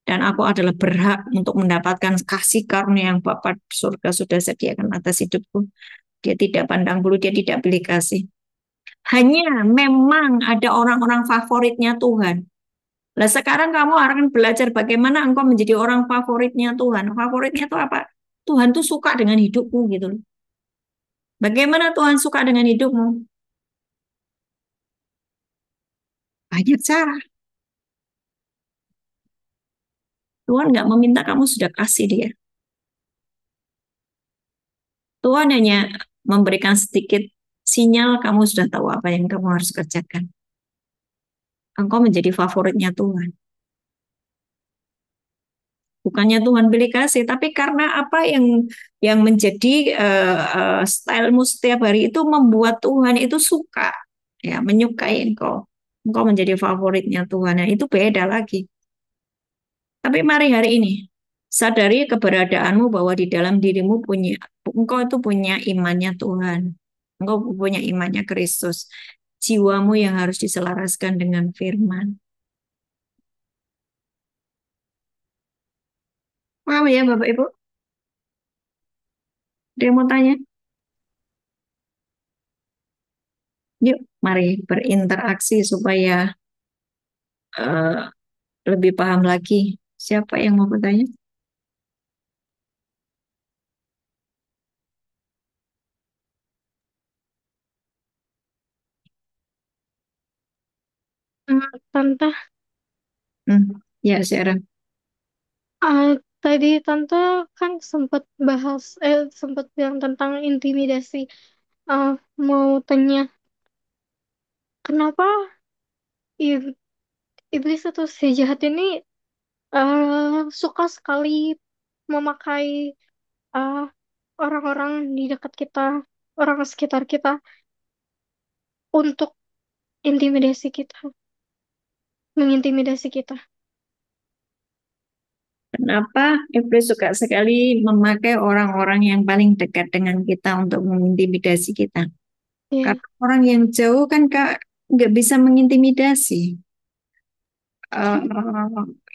Dan aku adalah berhak untuk mendapatkan kasih karunia yang Bapa surga sudah sediakan atas hidupku. Dia tidak pandang bulu, dia tidak belik kasih. Hanya memang ada orang-orang favoritnya Tuhan. Lah sekarang kamu akan belajar bagaimana engkau menjadi orang favoritnya Tuhan. Favoritnya itu apa? Tuhan tuh suka dengan hidupmu gitu loh. Bagaimana Tuhan suka dengan hidupmu? Banyak cara. Tuhan nggak meminta kamu sudah kasih dia. Tuhan hanya memberikan sedikit sinyal kamu sudah tahu apa yang kamu harus kerjakan. Engkau menjadi favoritnya Tuhan. Bukannya Tuhan pilih kasih, tapi karena apa yang menjadi stylemu setiap hari itu membuat Tuhan itu suka, ya menyukai engkau. Engkau menjadi favoritnya Tuhan. Nah, itu beda lagi. Tapi mari hari ini sadari keberadaanmu bahwa di dalam dirimu engkau itu punya imannya Tuhan. Engkau punya imannya Kristus. Jiwamu yang harus diselaraskan dengan firman. Paham ya Bapak Ibu? Dia mau tanya? Yuk, mari berinteraksi supaya lebih paham lagi. Siapa yang mau bertanya? Tante, Ya, Sarah. tadi Tante kan sempat bilang tentang intimidasi. Mau tanya, kenapa i- iblis atau si jahat ini suka sekali memakai uh, orang-orang di dekat kita, orang sekitar kita untuk intimidasi kita, mengintimidasi kita. Kenapa iblis suka sekali memakai orang-orang yang paling dekat dengan kita untuk mengintimidasi kita? Ya, Karena orang yang jauh kan Kak nggak bisa mengintimidasi.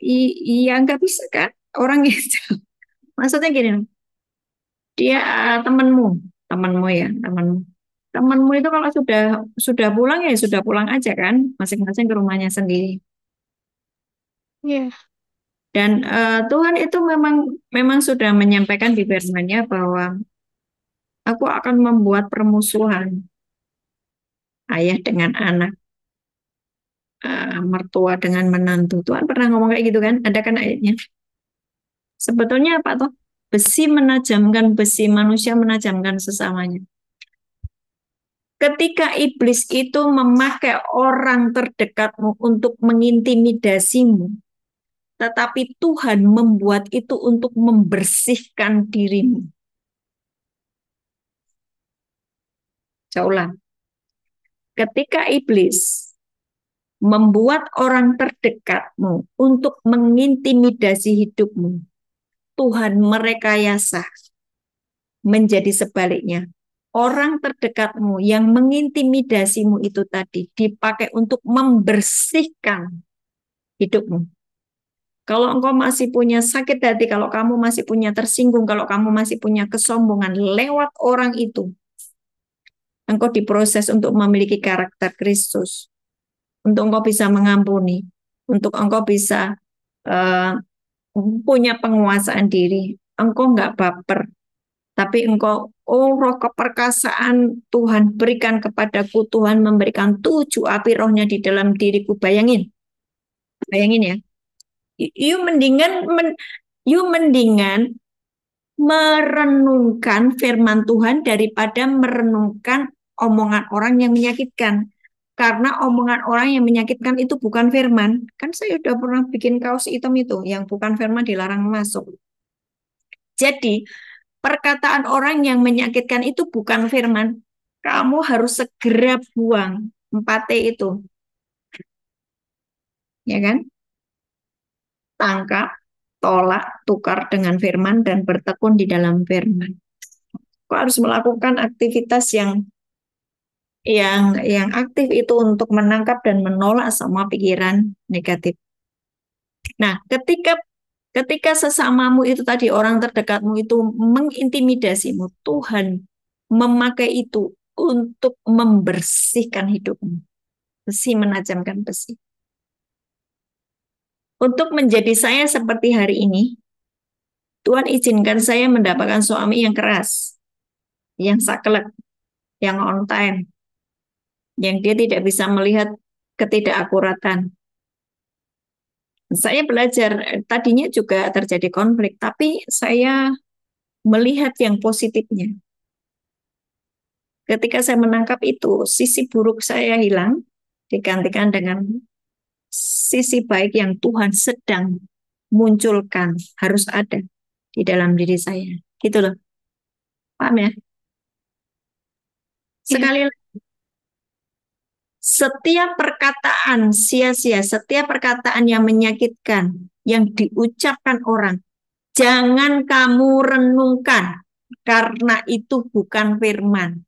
Iya nggak bisa kan? Orang yang jauh. Maksudnya gini, dia temanmu ya, temanmu itu kalau sudah pulang ya sudah pulang aja kan, masing-masing ke rumahnya sendiri. ya, Dan Tuhan itu memang sudah menyampaikan di firman-Nya bahwa aku akan membuat permusuhan ayah dengan anak, mertua dengan menantu. Tuhan pernah ngomong kayak gitu kan? Ada kan ayatnya? Sebetulnya apa tuh? Besi menajamkan besi, manusia menajamkan sesamanya. Ketika iblis itu memakai orang terdekatmu untuk mengintimidasimu, tetapi Tuhan membuat itu untuk membersihkan dirimu. Saya ulang. Ketika iblis membuat orang terdekatmu untuk mengintimidasi hidupmu, Tuhan merekayasa menjadi sebaliknya. Orang terdekatmu yang mengintimidasimu itu tadi dipakai untuk membersihkan hidupmu. Kalau engkau masih punya sakit hati, kalau kamu masih punya tersinggung, kalau kamu masih punya kesombongan lewat orang itu, engkau diproses untuk memiliki karakter Kristus, untuk engkau bisa mengampuni, untuk engkau bisa punya penguasaan diri. Engkau nggak baper, tapi engkau, roh keperkasaan Tuhan berikan kepadaku, Tuhan memberikan 7 api rohnya di dalam diriku. Bayangin ya. You mendingan merenungkan firman Tuhan daripada merenungkan omongan orang yang menyakitkan. Karena omongan orang yang menyakitkan itu bukan firman. Kan saya udah pernah bikin kaos hitam itu, yang bukan firman dilarang masuk. Jadi, perkataan orang yang menyakitkan itu bukan firman. Kamu harus segera buang 4T itu. Ya kan? Tangkap, tolak, tukar dengan firman, dan bertekun di dalam firman. Kau harus melakukan aktivitas yang aktif itu untuk menangkap dan menolak semua pikiran negatif. Nah, ketika sesamamu itu tadi, orang terdekatmu itu mengintimidasimu, Tuhan memakai itu untuk membersihkan hidupmu. Besi menajamkan besi. Untuk menjadi saya seperti hari ini, Tuhan izinkan saya mendapatkan suami yang keras, yang saklek, yang on time, yang dia tidak bisa melihat ketidakakuratan. Saya belajar, tadinya juga terjadi konflik, tapi saya melihat yang positifnya. Ketika saya menangkap itu, sisi buruk saya hilang, digantikan dengan sisi baik yang Tuhan sedang munculkan, harus ada di dalam diri saya. Gitu loh. Paham ya? Sekali lagi, setiap perkataan sia-sia, setiap perkataan yang menyakitkan, yang diucapkan orang, jangan kamu renungkan, karena itu bukan firman.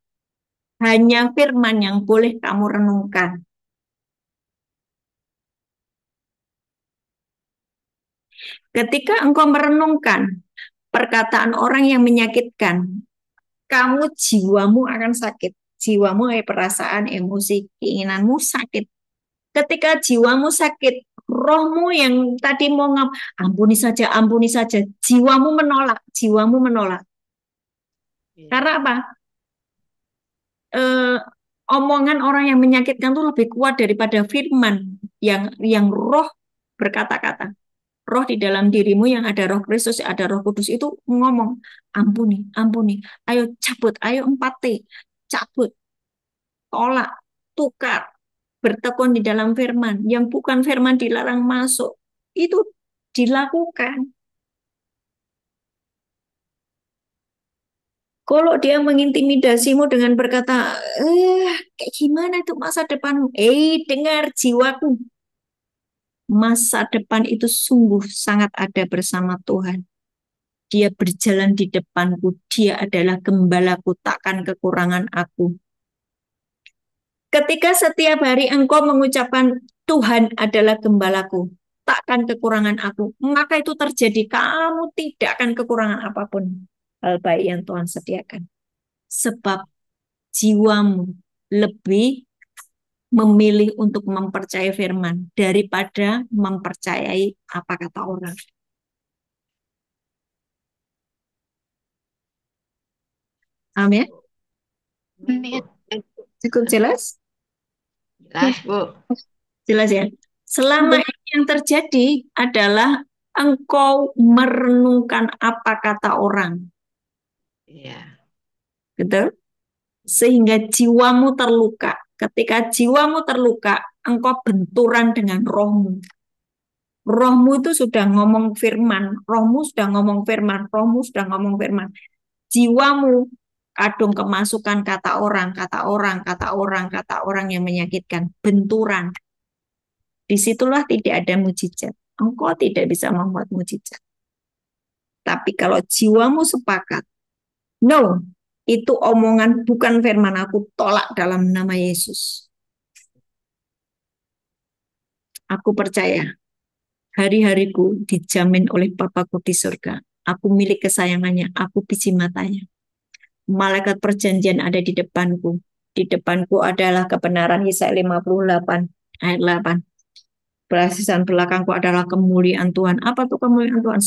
Hanya firman yang boleh kamu renungkan. Ketika engkau merenungkan perkataan orang yang menyakitkan, kamu jiwamu akan sakit. Jiwamu, perasaan, emosi, keinginanmu sakit. Ketika jiwamu sakit, rohmu yang tadi mau ampuni saja, jiwamu menolak, jiwamu menolak. Karena apa? Omongan orang yang menyakitkan itu lebih kuat daripada firman yang roh berkata-kata. Roh di dalam dirimu yang ada Roh Kristus, ada Roh Kudus itu ngomong, ampuni, ampuni, ayo cabut, ayo empati, cabut, tolak, tukar, bertekun di dalam firman. Yang bukan firman dilarang masuk, itu dilakukan. Kalau dia mengintimidasimu dengan berkata, kayak gimana itu masa depanmu? Dengar jiwaku. Masa depan itu sungguh sangat ada bersama Tuhan. Dia berjalan di depanku. Dia adalah gembalaku, takkan kekurangan aku. Ketika setiap hari engkau mengucapkan Tuhan adalah gembalaku, takkan kekurangan aku, maka itu terjadi. Kamu tidak akan kekurangan apapun hal baik yang Tuhan sediakan. Sebab jiwamu lebih memilih untuk mempercayai firman daripada mempercayai apa kata orang. Amin. Cukup jelas? Jelas, Bu. Jelas ya? Selama ini yang terjadi adalah engkau merenungkan apa kata orang. Iya. Betul? Sehingga jiwamu terluka. Ketika jiwamu terluka, engkau benturan dengan rohmu. Rohmu itu sudah ngomong firman, rohmu sudah ngomong firman, rohmu sudah ngomong firman. Jiwamu kadung kemasukan kata orang, kata orang, kata orang, kata orang yang menyakitkan, benturan. Disitulah tidak ada mujizat. Engkau tidak bisa membuat mujizat. Tapi kalau jiwamu sepakat, no, itu omongan bukan firman, aku tolak dalam nama Yesus. Aku percaya hari-hariku dijamin oleh Bapakku di surga. Aku milik kesayangannya, aku biji matanya. Malaikat perjanjian ada di depanku. Di depanku adalah kebenaran. Yesaya 58 ayat 8. Barisan belakangku adalah kemuliaan Tuhan. Apa tuh kemuliaan Tuhan?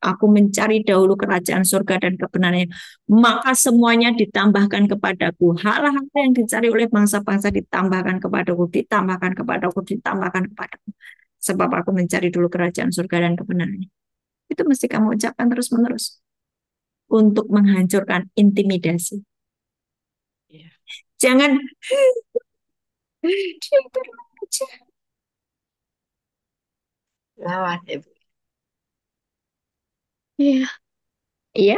Aku mencari dahulu kerajaan surga dan kebenarannya, maka semuanya ditambahkan kepadaku. Hal-hal yang dicari oleh bangsa-bangsa ditambahkan kepadaku, ditambahkan kepadaku, ditambahkan kepadaku. Sebab aku mencari dulu kerajaan surga dan kebenarannya. Itu mesti kamu ucapkan terus-menerus untuk menghancurkan intimidasi. Jangan dia aja. Lawan, Ibu. Iya. Iya,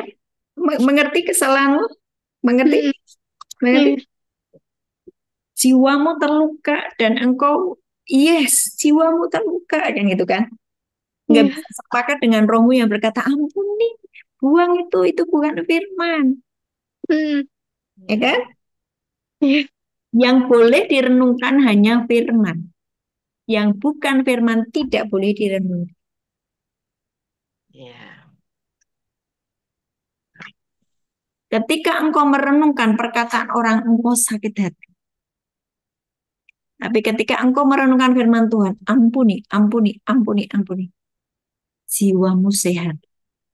mengerti kesalahanmu? Mengerti? Mengerti? Jiwamu terluka dan engkau, yes, jiwamu terluka, yang gitu kan? Nggak bisa sepakat dengan rohmu yang berkata, ampuni, buang itu bukan firman. Ya kan? Yang boleh direnungkan hanya firman. Yang bukan firman tidak boleh direnungkan. Ketika engkau merenungkan perkataan orang, engkau sakit hati. Tapi ketika engkau merenungkan firman Tuhan, ampuni, ampuni, ampuni, ampuni. Jiwamu sehat,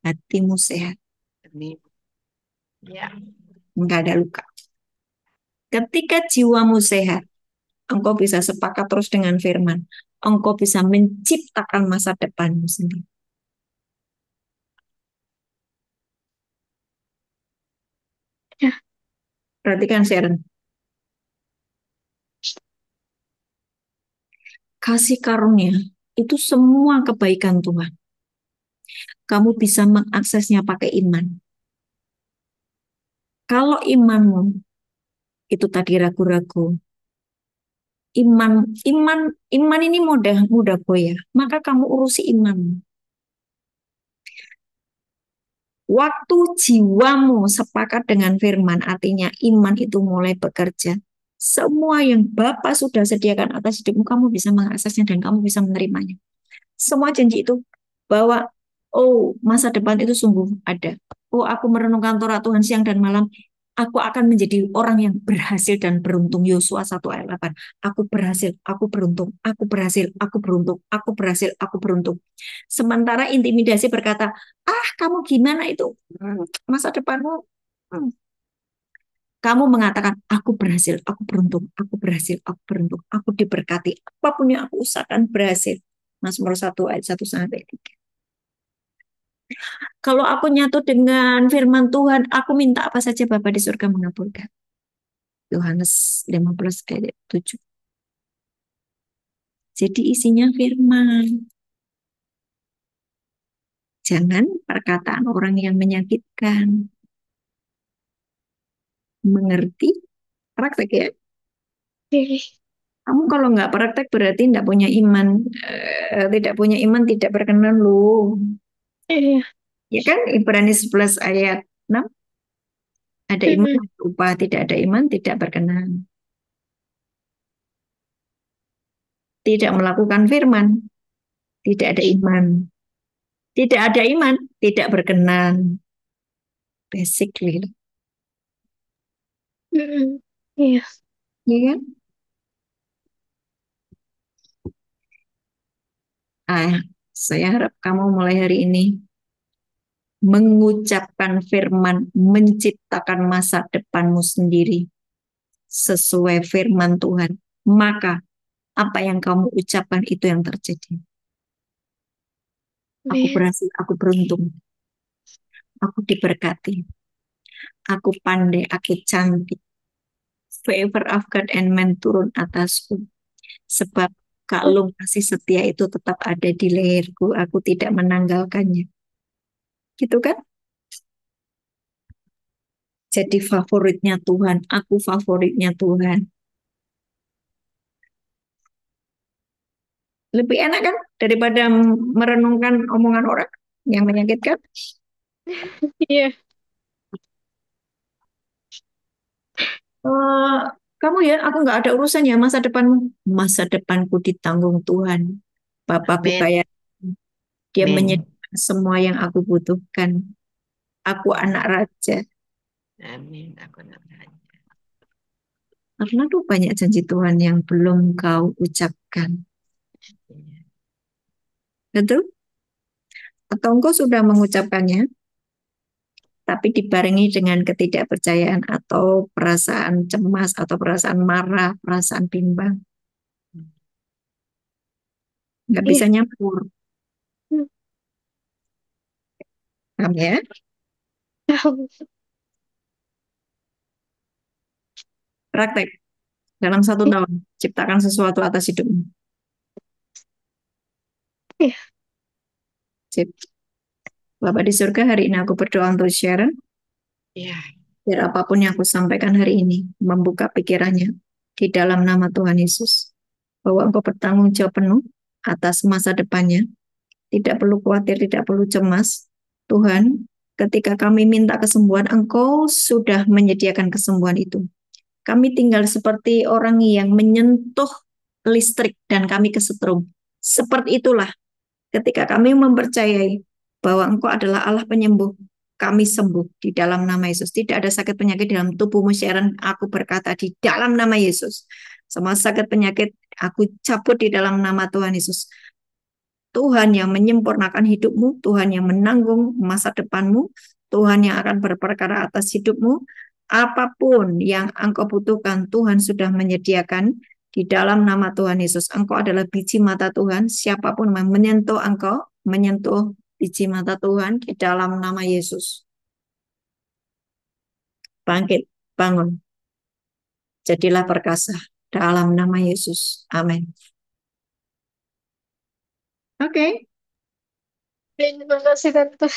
hatimu sehat. Amin. Ya. Enggak ada luka. Ketika jiwamu sehat, engkau bisa sepakat terus dengan firman. Engkau bisa menciptakan masa depanmu sendiri. Ya. Perhatikan Sharon. Kasih karunia itu semua kebaikan Tuhan. Kamu bisa mengaksesnya pakai iman. Kalau imanmu itu tadi ragu-ragu, iman ini mudah goyah, maka kamu urusi imanmu. Waktu jiwamu sepakat dengan firman, artinya iman itu mulai bekerja. Semua yang Bapa sudah sediakan atas hidupmu, kamu bisa mengaksesnya dan kamu bisa menerimanya. Semua janji itu bahwa, oh, masa depan itu sungguh ada. Oh, aku merenungkan Torah Tuhan siang dan malam. Aku akan menjadi orang yang berhasil dan beruntung. Yosua 1 ayat 8. Aku berhasil, aku beruntung, aku berhasil, aku beruntung, aku berhasil, aku beruntung. Sementara intimidasi berkata, kamu gimana itu? Masa depanmu. Kamu mengatakan, aku berhasil, aku beruntung, aku berhasil, aku beruntung, aku diberkati. Apapun yang aku usahakan berhasil. Mazmur 1 ayat 1 sampai 3. Kalau aku nyatu dengan firman Tuhan, aku minta apa saja Bapa di surga mengabulkan. Yohanes 15 ayat 7. Jadi isinya firman. Jangan perkataan orang yang menyakitkan. Mengerti? Praktek ya. Kamu kalau nggak praktek berarti tidak punya iman. Tidak punya iman tidak berkenan loh. Iya. Ya kan Ibrani 11 ayat 6. Ada iman upah, tidak ada iman tidak berkenan. Tidak melakukan firman, tidak ada iman. Tidak ada iman, tidak berkenan. Basically. Iya. Iya kan? Saya harap kamu mulai hari ini mengucapkan firman, menciptakan masa depanmu sendiri sesuai firman Tuhan. Maka apa yang kamu ucapkan itu yang terjadi. Aku berhasil, aku beruntung. Aku diberkati. Aku pandai, aku cantik. Favor of God and man turun atasku. Sebab kalung kasih setia itu tetap ada di leherku. Aku tidak menanggalkannya. Gitu kan? Jadi favoritnya Tuhan. Aku favoritnya Tuhan. Lebih enak kan? Daripada merenungkan omongan orang yang menyakitkan. Iya. Kamu ya, aku nggak ada urusan ya masa depanmu. Masa depanku ditanggung Tuhan. Bapakku kaya. Dia menyediakan semua yang aku butuhkan. Aku anak raja. Amin. Aku anak raja. Karena tuh banyak janji Tuhan yang belum kau ucapkan. Betul? Atau engkau sudah mengucapkannya, tapi dibarengi dengan ketidakpercayaan atau perasaan cemas atau perasaan marah, perasaan bimbang. Nggak bisa nyampur. Paham ya? Praktek. Dalam 1 tahun, ciptakan sesuatu atas hidupmu. Sip. Bapak di surga, hari ini aku berdoa untuk Sharon. Biar apapun yang aku sampaikan hari ini, membuka pikirannya di dalam nama Tuhan Yesus. Bahwa engkau bertanggung jawab penuh atas masa depannya. Tidak perlu khawatir, tidak perlu cemas. Tuhan, ketika kami minta kesembuhan, engkau sudah menyediakan kesembuhan itu. Kami tinggal seperti orang yang menyentuh listrik dan kami kesetrum. Seperti itulah ketika kami mempercayai bahwa engkau adalah Allah penyembuh. kami sembuh di dalam nama Yesus. Tidak ada sakit penyakit dalam tubuhmu, Sharon. Aku berkata di dalam nama Yesus. Semua sakit penyakit aku cabut di dalam nama Tuhan Yesus. Tuhan yang menyempurnakan hidupmu, Tuhan yang menanggung masa depanmu, Tuhan yang akan berperkara atas hidupmu. Apapun yang engkau butuhkan, Tuhan sudah menyediakan di dalam nama Tuhan Yesus. Engkau adalah biji mata Tuhan. Siapapun yang menyentuh engkau, menyentuh biji mata Tuhan di dalam nama Yesus. Bangkit, bangun. Jadilah perkasa dalam nama Yesus. Amin. Oke. Terima kasih, Tante.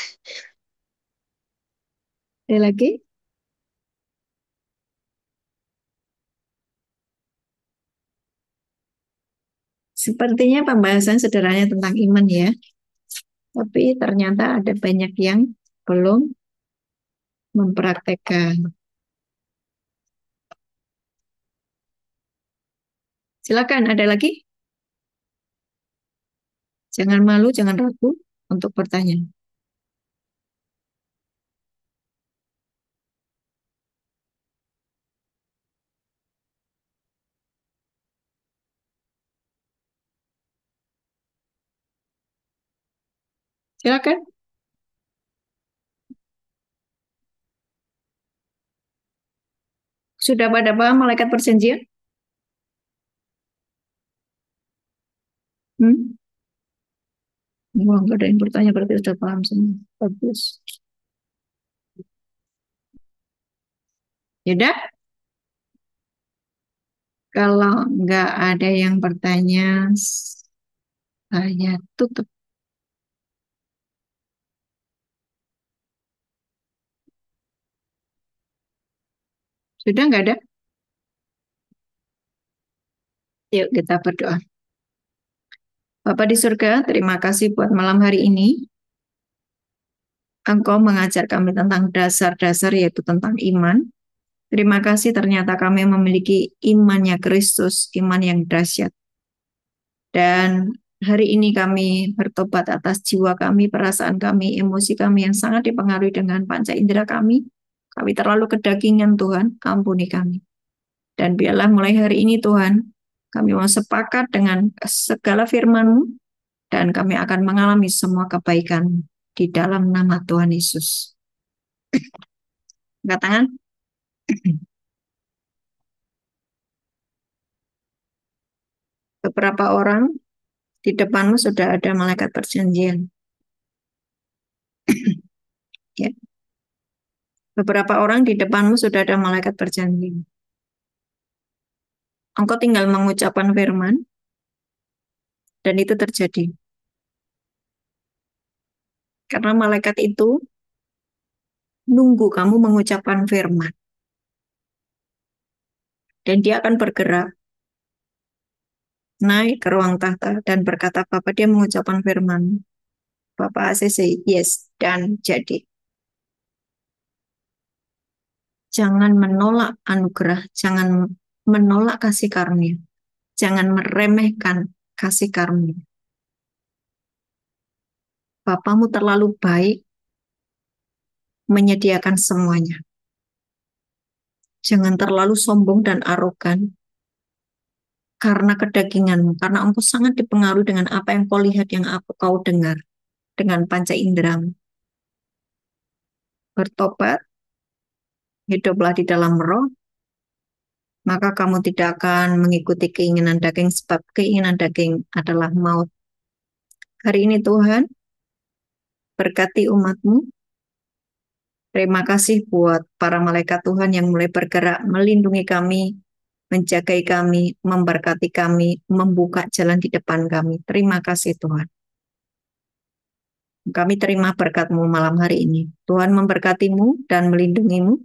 Ada lagi? Sepertinya pembahasan sederhana tentang iman ya. Tapi ternyata ada banyak yang belum mempraktekkan. Silakan, ada lagi? Jangan malu, jangan ragu untuk bertanya. Silakan. Sudah pada paham malaikat perjanjian? Wah, nggak ada yang bertanya, berarti sudah paham semua. Bagus. Yaudah, kalau nggak ada yang bertanya, saya tutup. Sudah nggak ada? Yuk kita berdoa. Bapa di surga, terima kasih buat malam hari ini. Engkau mengajar kami tentang dasar-dasar, yaitu tentang iman. Terima kasih ternyata kami memiliki imannya Kristus, iman yang dahsyat. Dan hari ini kami bertobat atas jiwa kami, perasaan kami, emosi kami yang sangat dipengaruhi dengan panca indera kami. Kami terlalu kedagingan Tuhan, ampuni kami. Dan biarlah mulai hari ini Tuhan, kami mau sepakat dengan segala firman-Mu, dan kami akan mengalami semua kebaikan di dalam nama Tuhan Yesus. Angkat tangan. Beberapa orang di depanmu sudah ada malaikat perjanjian. Ya. Beberapa orang di depanmu sudah ada malaikat perjanjian. Engkau tinggal mengucapkan firman, dan itu terjadi. Karena malaikat itu nunggu kamu mengucapkan firman. Dan dia akan bergerak, naik ke ruang tahta, dan berkata, Bapak, dia mengucapkan firman. Bapak ACC, yes, dan jadi. Jangan menolak anugerah, jangan menolak kasih karunia. Jangan meremehkan kasih karunia. Bapamu terlalu baik menyediakan semuanya. Jangan terlalu sombong dan arogan karena kedaginganmu, karena engkau sangat dipengaruhi dengan apa yang kau lihat, yang kau dengar, dengan panca inderamu. Bertobat, hiduplah di dalam roh, maka kamu tidak akan mengikuti keinginan daging, sebab keinginan daging adalah maut. Hari ini Tuhan, berkati umat-Mu. Terima kasih buat para malaikat Tuhan yang mulai bergerak, melindungi kami, menjagai kami, memberkati kami, membuka jalan di depan kami. Terima kasih Tuhan. Kami terima berkat-Mu malam hari ini. Tuhan memberkati-Mu dan melindungi-Mu.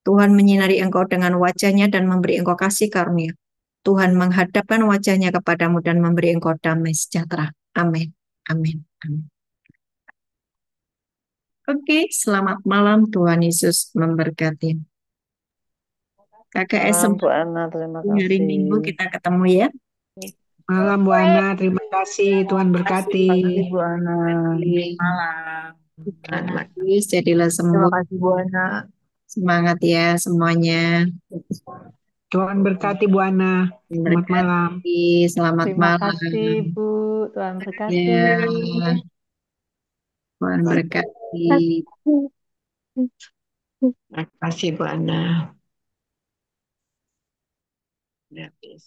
Tuhan menyinari Engkau dengan wajah-Nya dan memberi Engkau kasih karunia. Tuhan menghadapkan wajah-Nya kepadamu dan memberi Engkau damai sejahtera. Amin. Amin. Amin. Oke, selamat malam. Tuhan Yesus memberkati. KKS Malam Bu Ana, terima hari kasih. Minggu kita ketemu ya. Malam Bu Ana, terima kasih. Tuhan berkati. Terima kasih Bu Ana. Malam. Tuhan Yesus, jadilah Terima sembuh. kasih Bu Ana. Semangat ya semuanya. Tuhan berkati Bu Ana. Selamat malam. Berkati, selamat Terima malam. kasih Bu. Tuhan berkati. Ya, Tuhan berkati. Terima kasih Bu Ana. Udah habis.